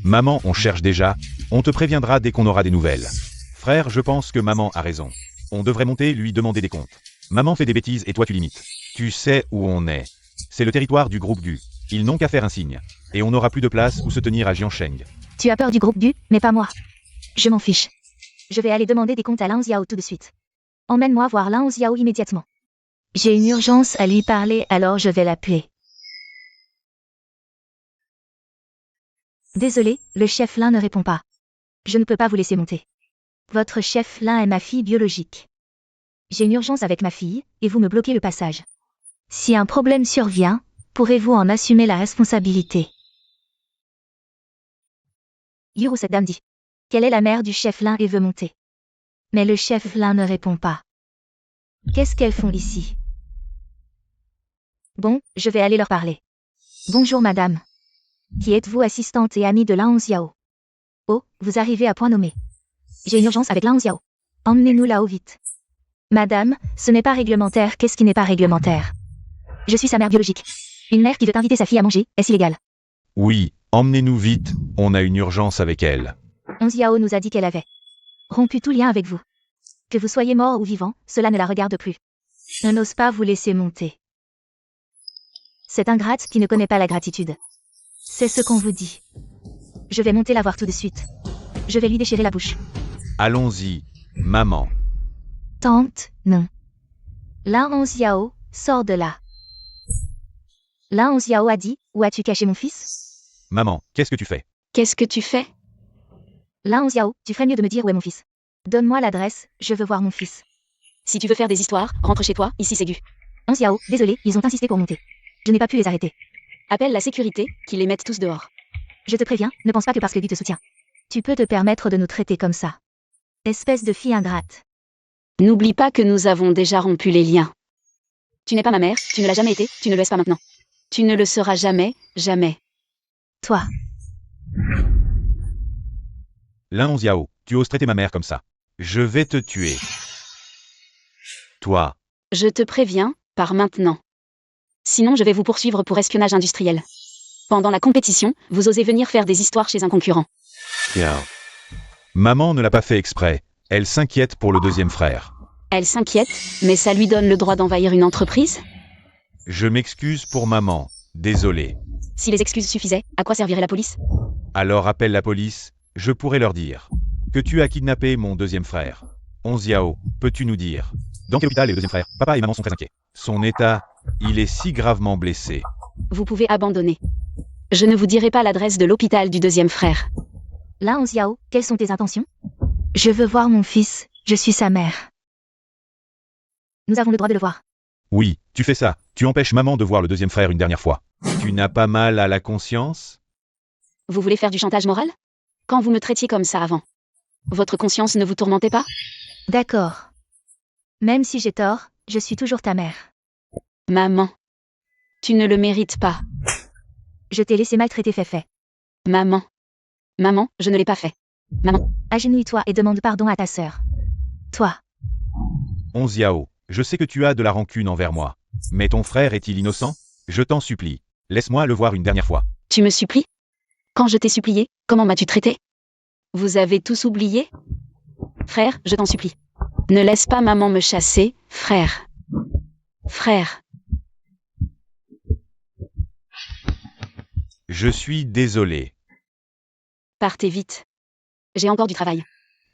Maman, on cherche déjà. On te préviendra dès qu'on aura des nouvelles. Frère, je pense que maman a raison. On devrait monter lui demander des comptes. Maman fait des bêtises et toi tu limites. Tu sais où on est. C'est le territoire du groupe Gu. Ils n'ont qu'à faire un signe. Et on n'aura plus de place où se tenir à Jiansheng. Tu as peur du groupe Gu, mais pas moi. Je m'en fiche. Je vais aller demander des comptes à Lin Xiao tout de suite. Emmène-moi voir Lin Xiao immédiatement. J'ai une urgence à lui parler, alors je vais l'appeler. Désolé, le chef Lin ne répond pas. Je ne peux pas vous laisser monter. Votre chef Lin est ma fille biologique. J'ai une urgence avec ma fille, et vous me bloquez le passage. Si un problème survient, pourrez-vous en assumer la responsabilité? Yuru, cette dame dit qu'elle est la mère du chef Lin et veut monter. Mais le chef Lin ne répond pas. Qu'est-ce qu'elles font ici? Bon, je vais aller leur parler. Bonjour madame. Qui êtes-vous, assistante et amie de Lin Xiao? Oh, vous arrivez à point nommé. J'ai une urgence avec Lin Xiao. Emmenez-nous là-haut vite. Madame, ce n'est pas réglementaire. Qu'est-ce qui n'est pas réglementaire? Je suis sa mère biologique. Une mère qui veut inviter sa fille à manger, est-ce illégal? Oui, emmenez-nous vite, on a une urgence avec elle. Xiao nous a dit qu'elle avait rompu tout lien avec vous. Que vous soyez mort ou vivant, cela ne la regarde plus. On n'ose pas vous laisser monter. Cette ingrate qui ne connaît pas la gratitude. C'est ce qu'on vous dit. Je vais monter la voir tout de suite. Je vais lui déchirer la bouche. Allons-y, maman. Tante, non. Lin Xiao, sors de là. Lin Xiao a dit, où as-tu caché mon fils? Maman, qu'est-ce que tu fais? Qu'est-ce que tu fais? Lin Xiao, tu ferais mieux de me dire où est mon fils. Donne-moi l'adresse, je veux voir mon fils. Si tu veux faire des histoires, rentre chez toi, ici c'est Gu. Xiao, désolé, ils ont insisté pour monter. Je n'ai pas pu les arrêter. Appelle la sécurité, qu'ils les mettent tous dehors. Je te préviens, ne pense pas que parce que Gu te soutient. Tu peux te permettre de nous traiter comme ça. Espèce de fille ingrate. N'oublie pas que nous avons déjà rompu les liens. Tu n'es pas ma mère, tu ne l'as jamais été, tu ne le laisses pas maintenant. Tu ne le seras jamais, jamais. Toi, Lin Xiao, tu oses traiter ma mère comme ça. Je vais te tuer. Toi, Je te préviens, par maintenant. Sinon je vais vous poursuivre pour espionnage industriel. Pendant la compétition, vous osez venir faire des histoires chez un concurrent. Yao. maman ne l'a pas fait exprès. Elle s'inquiète pour le deuxième frère. Elle s'inquiète, mais ça lui donne le droit d'envahir une entreprise? Je m'excuse pour maman. Désolé. Si les excuses suffisaient, à quoi servirait la police? Alors appelle la police, je pourrais leur dire que tu as kidnappé mon deuxième frère. Xiao, peux-tu nous dire dans quel hôpital est le deuxième frère? Papa et maman sont très inquiets. Son état, il est si gravement blessé. Vous pouvez abandonner. Je ne vous dirai pas l'adresse de l'hôpital du deuxième frère. Lin Xiao, quelles sont tes intentions? Je veux voir mon fils, je suis sa mère. Nous avons le droit de le voir. Oui, tu fais ça. Tu empêches maman de voir le deuxième frère une dernière fois. Tu n'as pas mal à la conscience? Vous voulez faire du chantage moral? Quand vous me traitiez comme ça avant, votre conscience ne vous tourmentait pas? D'accord. Même si j'ai tort, je suis toujours ta mère. Maman, tu ne le mérites pas. Je t'ai laissé maltraiter Féfé. Maman, je ne l'ai pas fait. Maman, Agenouille-toi et demande pardon à ta sœur. Toi, Xiao, je sais que tu as de la rancune envers moi. Mais ton frère est-il innocent? Je t'en supplie. Laisse-moi le voir une dernière fois. tu me supplies? Quand je t'ai supplié, comment m'as-tu traité? Vous avez tous oublié? Frère, je t'en supplie. Ne laisse pas maman me chasser, frère. Frère, Je suis désolé. partez vite. J'ai encore du travail.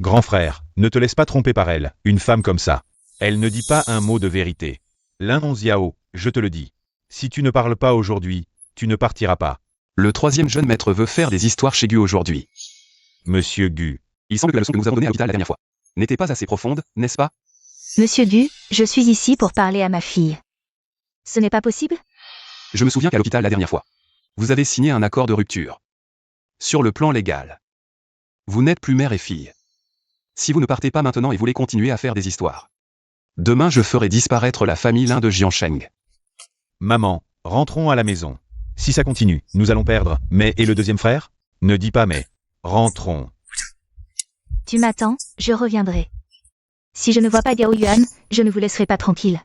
Grand frère, ne te laisse pas tromper par elle, une femme comme ça. Elle ne dit pas un mot de vérité. Lin Xiao, je te le dis. Si tu ne parles pas aujourd'hui, tu ne partiras pas. Le troisième jeune maître veut faire des histoires chez Gu aujourd'hui. Monsieur Gu. Il semble que la leçon que nous avons donnée à l'hôpital la dernière fois n'était pas assez profonde, n'est-ce pas? Monsieur Gu, je suis ici pour parler à ma fille. Ce n'est pas possible? Je me souviens qu'à l'hôpital la dernière fois, vous avez signé un accord de rupture. Sur le plan légal, vous n'êtes plus mère et fille. Si vous ne partez pas maintenant et voulez continuer à faire des histoires, demain je ferai disparaître la famille Lin de Jiansheng. Maman, rentrons à la maison. Si ça continue, nous allons perdre. Mais et le deuxième frère? Ne dis pas mais. Rentrons. Tu m'attends, je reviendrai. Si je ne vois pas Gao Yuan, je ne vous laisserai pas tranquille.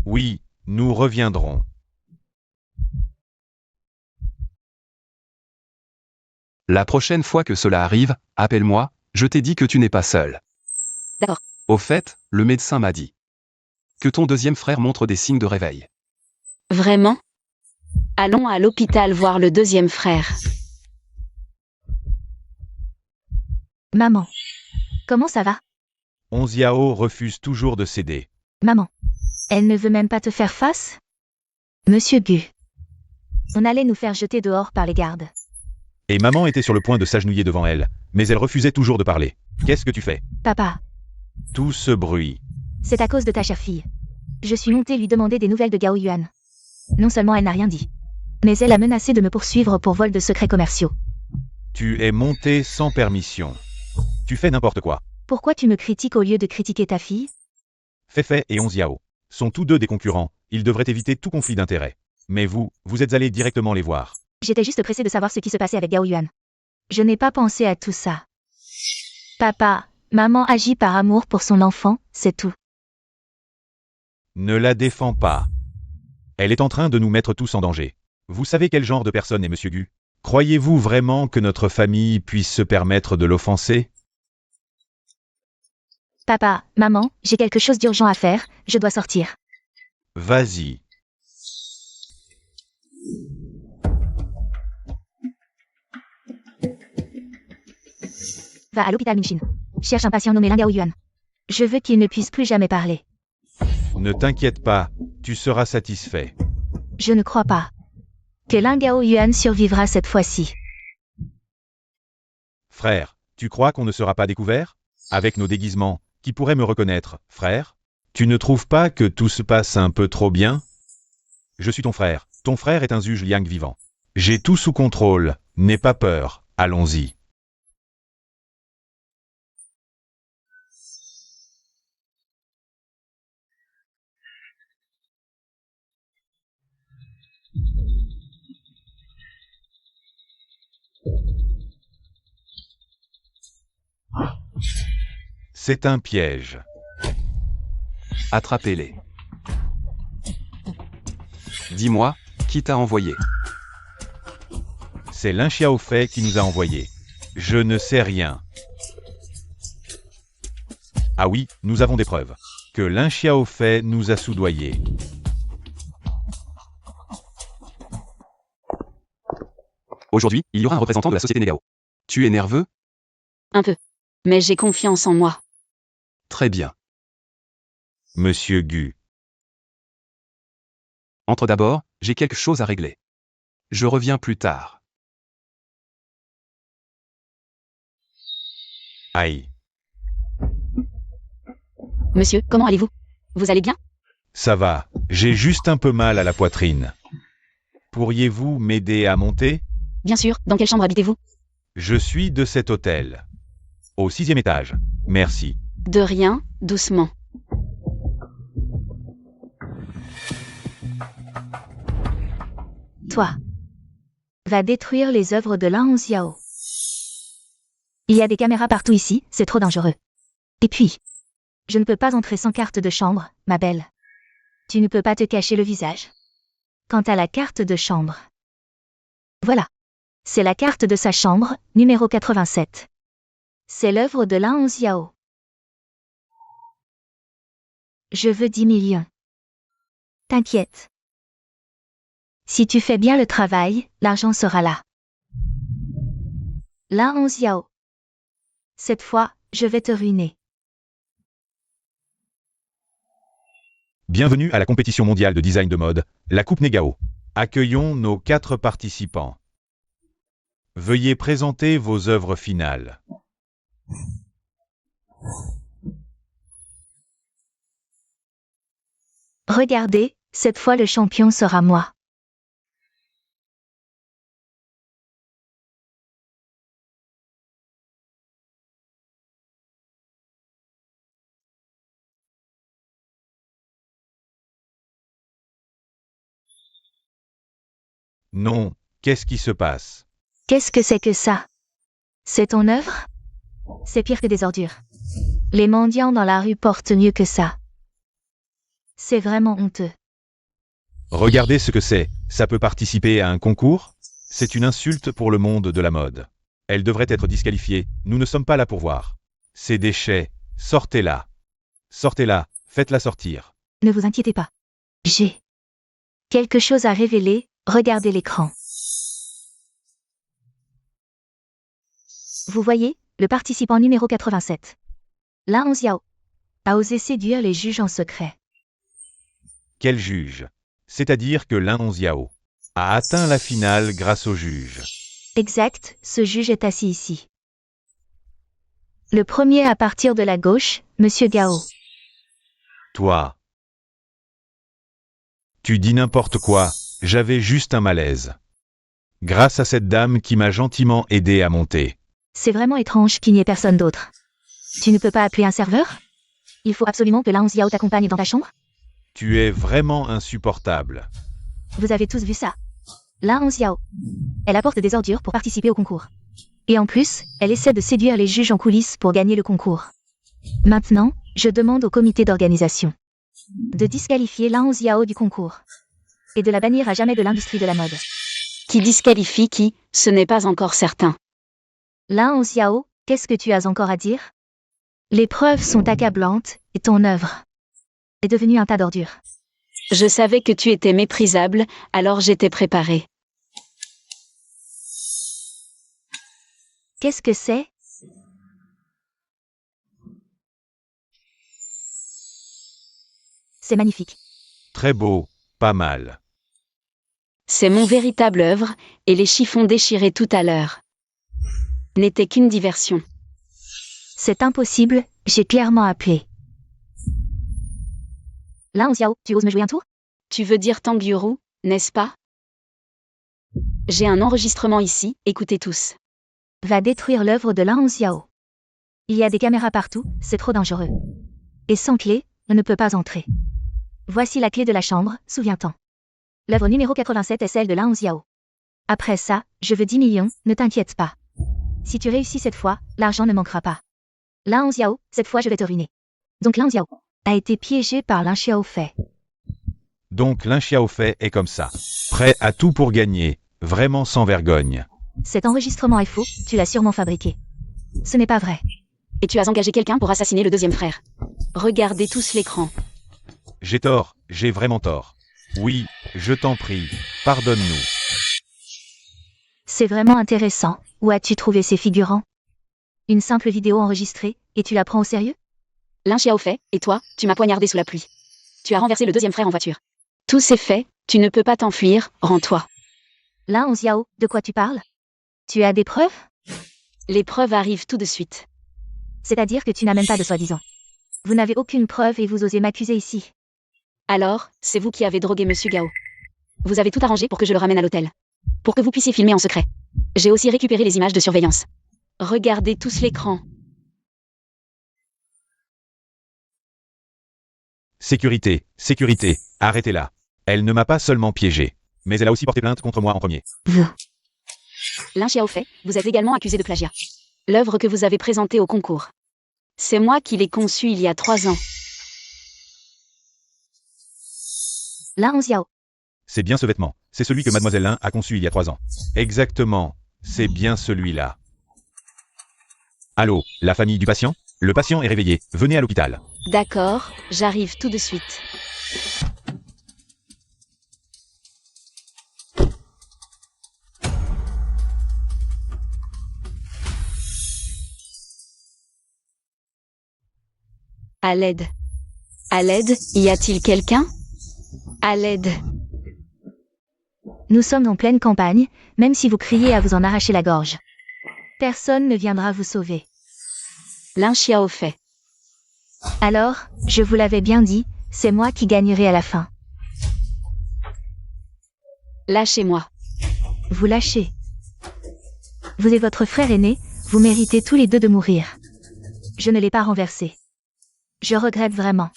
Oui, nous reviendrons. La prochaine fois que cela arrive, appelle-moi, je t'ai dit que tu n'es pas seul. D'accord. Au fait, le médecin m'a dit que ton deuxième frère montre des signes de réveil. Vraiment? Allons à l'hôpital voir le deuxième frère. Maman. Comment ça va? Xiao refuse toujours de céder. Maman. Elle ne veut même pas te faire face? Monsieur Gu. On allait nous faire jeter dehors par les gardes. Et maman était sur le point de s'agenouiller devant elle, mais elle refusait toujours de parler. Qu'est-ce que tu fais? Papa, Tout ce bruit. c'est à cause de ta chère fille. Je suis montée lui demander des nouvelles de Gao Yuan. Non seulement elle n'a rien dit, mais elle a menacé de me poursuivre pour vol de secrets commerciaux. Tu es monté sans permission. Tu fais n'importe quoi. Pourquoi tu me critiques au lieu de critiquer ta fille? Féfé et Xiao sont tous deux des concurrents. Ils devraient éviter tout conflit d'intérêts. Mais vous êtes allés directement les voir. J'étais juste pressée de savoir ce qui se passait avec Gao Yuan. Je n'ai pas pensé à tout ça. Papa, maman agit par amour pour son enfant, c'est tout. Ne la défends pas. Elle est en train de nous mettre tous en danger. Vous savez quel genre de personne est Monsieur Gu? Croyez-vous vraiment que notre famille puisse se permettre de l'offenser? Papa, maman, j'ai quelque chose d'urgent à faire, je dois sortir. Vas-y. Va à l'hôpital Minchin. Cherche un patient nommé Lin Gao Yuan. Je veux qu'il ne puisse plus jamais parler. Ne t'inquiète pas, tu seras satisfait. Je ne crois pas. que Lin Gao Yuan survivra cette fois-ci. Frère, tu crois qu'on ne sera pas découvert? Avec nos déguisements, qui pourrait me reconnaître, frère? Tu ne trouves pas que tout se passe un peu trop bien? Je suis ton frère. Ton frère est un juge Liang vivant. J'ai tout sous contrôle. N'aie pas peur. Allons-y. C'est un piège. Attrapez-les. Dis-moi, qui t'a envoyé? C'est Lin Xiaofei qui nous a envoyés. Je ne sais rien. Ah oui, nous avons des preuves. Que Lin Xiaofei nous a soudoyés. Aujourd'hui, il y aura un représentant de la société Négao. Tu es nerveux? Un peu. Mais j'ai confiance en moi. Très bien. Monsieur Gu. Entre d'abord, j'ai quelque chose à régler. Je reviens plus tard. Aïe. Monsieur, comment allez-vous? Vous allez bien? Ça va, j'ai juste un peu mal à la poitrine. Pourriez-vous m'aider à monter? Bien sûr, dans quelle chambre habitez-vous? Je suis de cet hôtel. Au 6e étage. Merci. De rien, doucement. Toi. Va détruire les œuvres de Lin Hongxiao. Il y a des caméras partout ici, c'est trop dangereux. Et puis, je ne peux pas entrer sans carte de chambre, ma belle. Tu ne peux pas te cacher le visage. Quant à la carte de chambre. Voilà. C'est la carte de sa chambre, numéro 87. C'est l'œuvre de Lin Hongxiao. Je veux 10 millions. T'inquiète. Si tu fais bien le travail, l'argent sera là. Lin Hongxiao. Cette fois, je vais te ruiner. Bienvenue à la compétition mondiale de design de mode, la Coupe Négao. Accueillons nos 4 participants. Veuillez présenter vos œuvres finales. Regardez, cette fois le champion sera moi. Non, qu'est-ce qui se passe? Qu'est-ce que c'est que ça? C'est ton œuvre? C'est pire que des ordures. Les mendiants dans la rue portent mieux que ça. C'est vraiment honteux. Regardez ce que c'est, ça peut participer à un concours? C'est une insulte pour le monde de la mode. Elle devrait être disqualifiée, nous ne sommes pas là pour voir. Ces déchets, sortez-la. Sortez-la, faites-la sortir. Ne vous inquiétez pas. J'ai quelque chose à révéler, regardez l'écran. Vous voyez, le participant numéro 87. Lin Hongxiao a osé séduire les juges en secret. Quel juge? C'est-à-dire que Lin Hongxiao a atteint la finale grâce au juge. Exact, ce juge est assis ici. Le premier à partir de la gauche, Monsieur Gao. Toi. Tu dis n'importe quoi, j'avais juste un malaise. Grâce à cette dame qui m'a gentiment aidé à monter. C'est vraiment étrange qu'il n'y ait personne d'autre. Tu ne peux pas appeler un serveur? Il faut absolument que Lin Hongxiao t'accompagne dans ta chambre? Tu es vraiment insupportable. Vous avez tous vu ça. Lin Hongxiao. Elle apporte des ordures pour participer au concours. Et en plus, elle essaie de séduire les juges en coulisses pour gagner le concours. Maintenant, je demande au comité d'organisation de disqualifier Lin Hongxiao du concours et de la bannir à jamais de l'industrie de la mode. Qui disqualifie qui, ce n'est pas encore certain. Lin Hongxiao, qu'est-ce que tu as encore à dire? Les preuves sont accablantes, et ton œuvre est devenue un tas d'ordures. Je savais que tu étais méprisable, alors j'étais préparée. Qu'est-ce que c'est? C'est magnifique. Très beau, pas mal. C'est mon véritable œuvre, et les chiffons déchirés tout à l'heure n'étaient qu'une diversion. C'est impossible, j'ai clairement appelé. Lan Xiao, tu oses me jouer un tour? Tu veux dire Tangyuru, n'est-ce pas? J'ai un enregistrement ici, écoutez tous. Va détruire l'œuvre de Lan Xiao. Il y a des caméras partout, c'est trop dangereux. Et sans clé, on ne peut pas entrer. Voici la clé de la chambre, souviens-t'en. L'œuvre numéro 87 est celle de Lan Xiao. Après ça, je veux 10 millions, ne t'inquiète pas. Si tu réussis cette fois, l'argent ne manquera pas. Lan Xiao, cette fois je vais te ruiner. Donc Lan Xiao a été piégé par Lin Xiaofei. Donc Lin Xiaofei est comme ça. Prêt à tout pour gagner, vraiment sans vergogne. Cet enregistrement est faux, tu l'as sûrement fabriqué. Ce n'est pas vrai. Et tu as engagé quelqu'un pour assassiner le deuxième frère. Regardez tous l'écran. J'ai tort, j'ai vraiment tort. Oui, je t'en prie, pardonne-nous. C'est vraiment intéressant. Où as-tu trouvé ces figurants? Une simple vidéo enregistrée, et tu la prends au sérieux? Lin Xiaofei, et toi, tu m'as poignardé sous la pluie. Tu as renversé le deuxième frère en voiture. Tout c'est fait, tu ne peux pas t'enfuir, rends-toi. Lan Xiao, de quoi tu parles? Tu as des preuves? Les preuves arrivent tout de suite. C'est-à-dire que tu n'as même pas de soi-disant. Vous n'avez aucune preuve et vous osez m'accuser ici. Alors, c'est vous qui avez drogué Monsieur Gao. Vous avez tout arrangé pour que je le ramène à l'hôtel. Pour que vous puissiez filmer en secret. J'ai aussi récupéré les images de surveillance. Regardez tous l'écran. Sécurité, sécurité, arrêtez-la. Elle ne m'a pas seulement piégé, mais elle a aussi porté plainte contre moi en premier. Vous. Lin Xiaofei, vous êtes également accusé de plagiat. L'œuvre que vous avez présentée au concours. C'est moi qui l'ai conçue il y a 3 ans. Lan Xiao. C'est bien ce vêtement. C'est celui que Mademoiselle Lin a conçu il y a 3 ans. Exactement. C'est bien celui-là. Allô, la famille du patient? Le patient est réveillé. Venez à l'hôpital. D'accord, j'arrive tout de suite. À l'aide. À l'aide, y a-t-il quelqu'un? À l'aide. Nous sommes en pleine campagne, même si vous criez à vous en arracher la gorge. Personne ne viendra vous sauver. Lin Xiaofei. Alors, je vous l'avais bien dit, c'est moi qui gagnerai à la fin. Lâchez-moi. Vous lâchez. Vous et votre frère aîné, vous méritez tous les deux de mourir. Je ne l'ai pas renversé. Je regrette vraiment.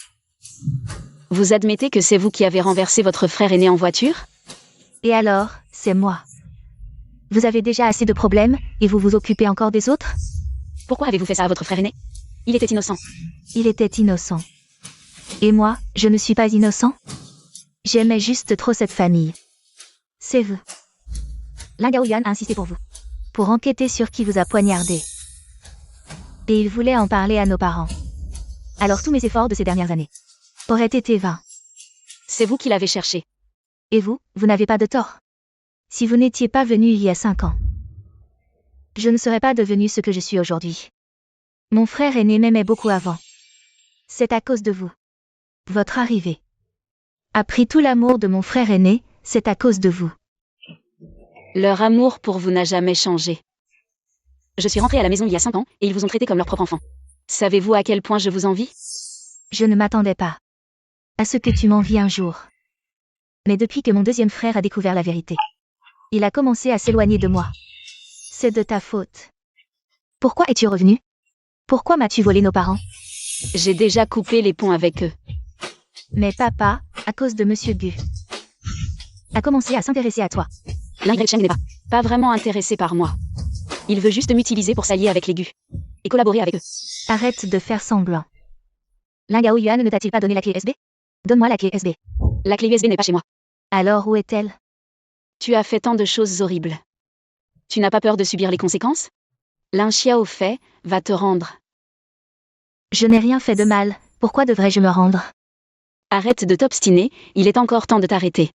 Vous admettez que c'est vous qui avez renversé votre frère aîné en voiture? Et alors, c'est moi. Vous avez déjà assez de problèmes, et vous vous occupez encore des autres? Pourquoi avez-vous fait ça à votre frère aîné? Il était innocent. Il était innocent. Et moi, je ne suis pas innocent? J'aimais juste trop cette famille. C'est vous. Lin Gaoyuan a insisté pour vous. Pour enquêter sur qui vous a poignardé. Et il voulait en parler à nos parents. Alors tous mes efforts de ces dernières années auraient été vains. C'est vous qui l'avez cherché. Et vous, vous n'avez pas de tort. Si vous n'étiez pas venu il y a 5 ans, je ne serais pas devenu ce que je suis aujourd'hui. Mon frère aîné m'aimait beaucoup avant. C'est à cause de vous. Votre arrivée a pris tout l'amour de mon frère aîné, c'est à cause de vous. Leur amour pour vous n'a jamais changé. Je suis rentrée à la maison il y a 5 ans, et ils vous ont traité comme leur propre enfant. Savez-vous à quel point je vous envie? Je ne m'attendais pas à ce que tu m'envies un jour. Mais depuis que mon deuxième frère a découvert la vérité, il a commencé à s'éloigner de moi. C'est de ta faute. Pourquoi es-tu revenu? Pourquoi m'as-tu volé nos parents? J'ai déjà coupé les ponts avec eux. Mais papa, à cause de Monsieur Gu, a commencé à s'intéresser à toi. Lin Yecheng n'est pas vraiment intéressé par moi. Il veut juste m'utiliser pour s'allier avec les Gu. Et collaborer avec eux. Arrête de faire semblant. Lin Gaoyuan ne t'a-t-il pas donné la clé USB? Donne-moi la clé USB. La clé USB n'est pas chez moi. Alors où est-elle? Tu as fait tant de choses horribles. Tu n'as pas peur de subir les conséquences? Lin Xiaofei va te rendre. Je n'ai rien fait de mal, pourquoi devrais-je me rendre? Arrête de t'obstiner, il est encore temps de t'arrêter.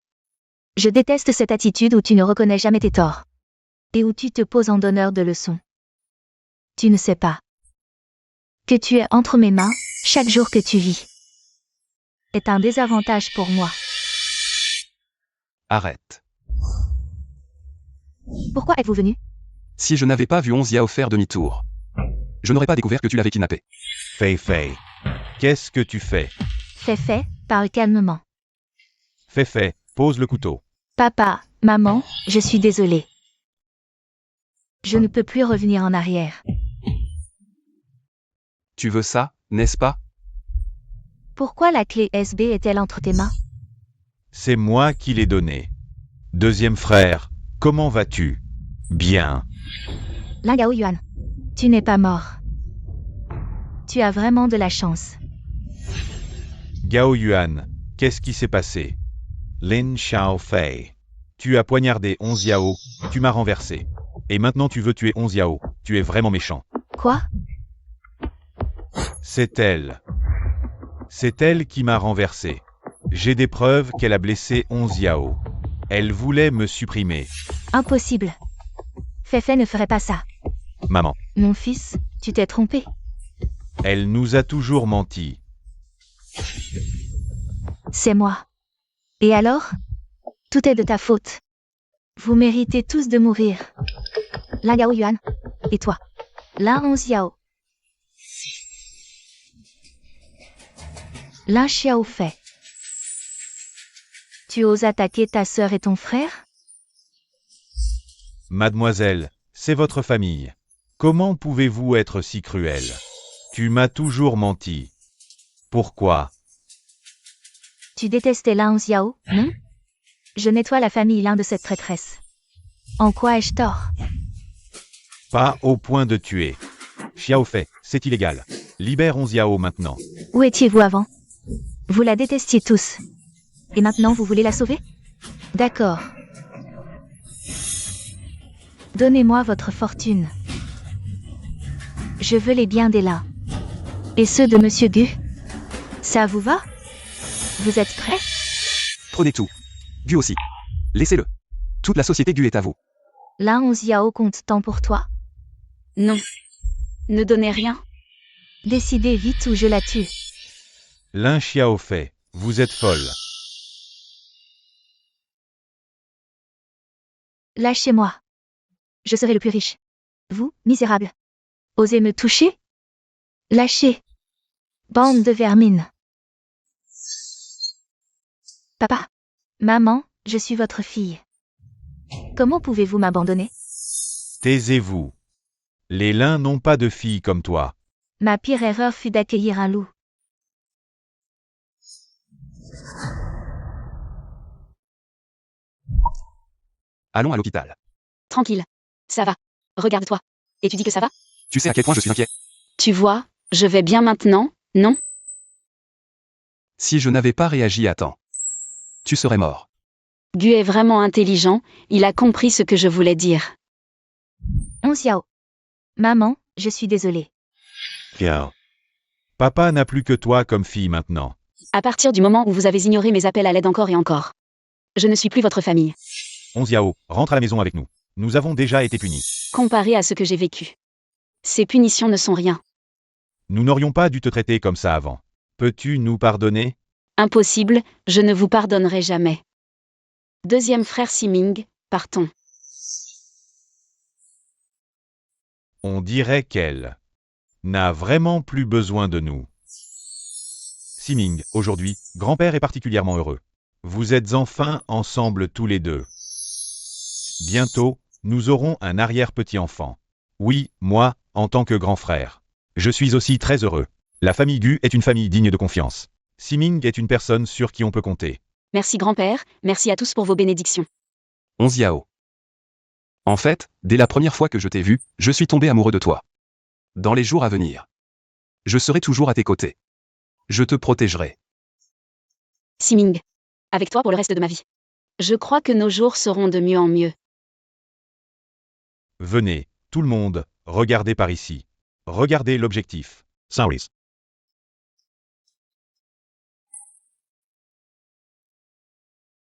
Je déteste cette attitude où tu ne reconnais jamais tes torts. Et où tu te poses en donneur de leçons. Tu ne sais pas que tu es entre mes mains, chaque jour que tu vis est un désavantage pour moi. Arrête. Pourquoi êtes-vous venu? Si je n'avais pas vu 11 Yao faire demi-tour, je n'aurais pas découvert que tu l'avais kidnappé. Fei Fei. Qu'est-ce que tu fais? Fei, parle calmement. Fei, pose le couteau. Papa, maman, je suis désolée. Je ne peux plus revenir en arrière. Tu veux ça, n'est-ce pas? Pourquoi la clé SB est-elle entre tes mains? C'est moi qui l'ai donné. Deuxième frère, comment vas-tu? Bien. Lin Yao Yuan, tu n'es pas mort. Tu as vraiment de la chance. Gao Yuan, qu'est-ce qui s'est passé? Lin Xiaofei. Tu as poignardé 11 Yao, tu m'as renversé. Et maintenant tu veux tuer 11 Yao, tu es vraiment méchant. Quoi? C'est elle. C'est elle qui m'a renversé. J'ai des preuves qu'elle a blessé 11 Yao. Elle voulait me supprimer. Impossible. Fei ne ferait pas ça. Maman, Mon fils, tu t'es trompé. elle nous a toujours menti. C'est moi. Et alors? Tout est de ta faute. Vous méritez tous de mourir. Lin Yao Yuan. Et toi? Lin 11 Yao. Lin Xiaofei. Tu oses attaquer ta sœur et ton frère? Mademoiselle, c'est votre famille. Comment pouvez-vous être si cruelle? Tu m'as toujours menti. Pourquoi? Tu détestais Lin 11 Yao, non? Je nettoie la famille Lin de cette traîtresse. En quoi ai-je tort? Pas au point de tuer. Xiaofei, c'est illégal. Libère 11 Yao maintenant. Où étiez-vous avant? Vous la détestiez tous. Et maintenant vous voulez la sauver? D'accord. Donnez-moi votre fortune. Je veux les biens d'Ella. Et ceux de Monsieur Gu. Ça vous va? Vous êtes prêts? Prenez tout. Gu aussi. Laissez-le. Toute la société Gu est à vous. Lin 11 Yao compte tant pour toi. Non. Ne donnez rien. Décidez vite ou je la tue. Lin Xiaofei, vous êtes folle. Lâchez-moi. Je serai le plus riche. Vous, misérable. Osez me toucher? Lâchez. Bande de vermine. Papa. Maman, je suis votre fille. Comment pouvez-vous m'abandonner? Taisez-vous. Les Lins n'ont pas de filles comme toi. Ma pire erreur fut d'accueillir un loup. Allons à l'hôpital. Tranquille. Ça va. Regarde-toi. Et tu dis que ça va? Tu sais à quel point je suis inquiet. Tu vois, je vais bien maintenant, non? Si je n'avais pas réagi à temps, tu serais mort. Gu est vraiment intelligent, il a compris ce que je voulais dire. 11 Yao. Maman, je suis désolée. Yao. Papa n'a plus que toi comme fille maintenant. À partir du moment où vous avez ignoré mes appels à l'aide encore et encore. Je ne suis plus votre famille. 11 Yao, rentre à la maison avec nous. Nous avons déjà été punis. Comparé à ce que j'ai vécu. Ces punitions ne sont rien. Nous n'aurions pas dû te traiter comme ça avant. Peux-tu nous pardonner? Impossible, je ne vous pardonnerai jamais. Deuxième frère Siming, partons. On dirait qu'elle n'a vraiment plus besoin de nous. Siming, aujourd'hui, grand-père est particulièrement heureux. Vous êtes enfin ensemble tous les deux. Bientôt, nous aurons un arrière-petit-enfant. Oui, moi, en tant que grand frère. Je suis aussi très heureux. La famille Gu est une famille digne de confiance. Siming est une personne sur qui on peut compter. Merci grand-père, merci à tous pour vos bénédictions. 11 Yao. En fait, dès la première fois que je t'ai vu, je suis tombé amoureux de toi. Dans les jours à venir, je serai toujours à tes côtés. Je te protégerai. Siming. Avec toi pour le reste de ma vie. Je crois que nos jours seront de mieux en mieux. Venez, tout le monde, regardez par ici. Regardez l'objectif. Saris.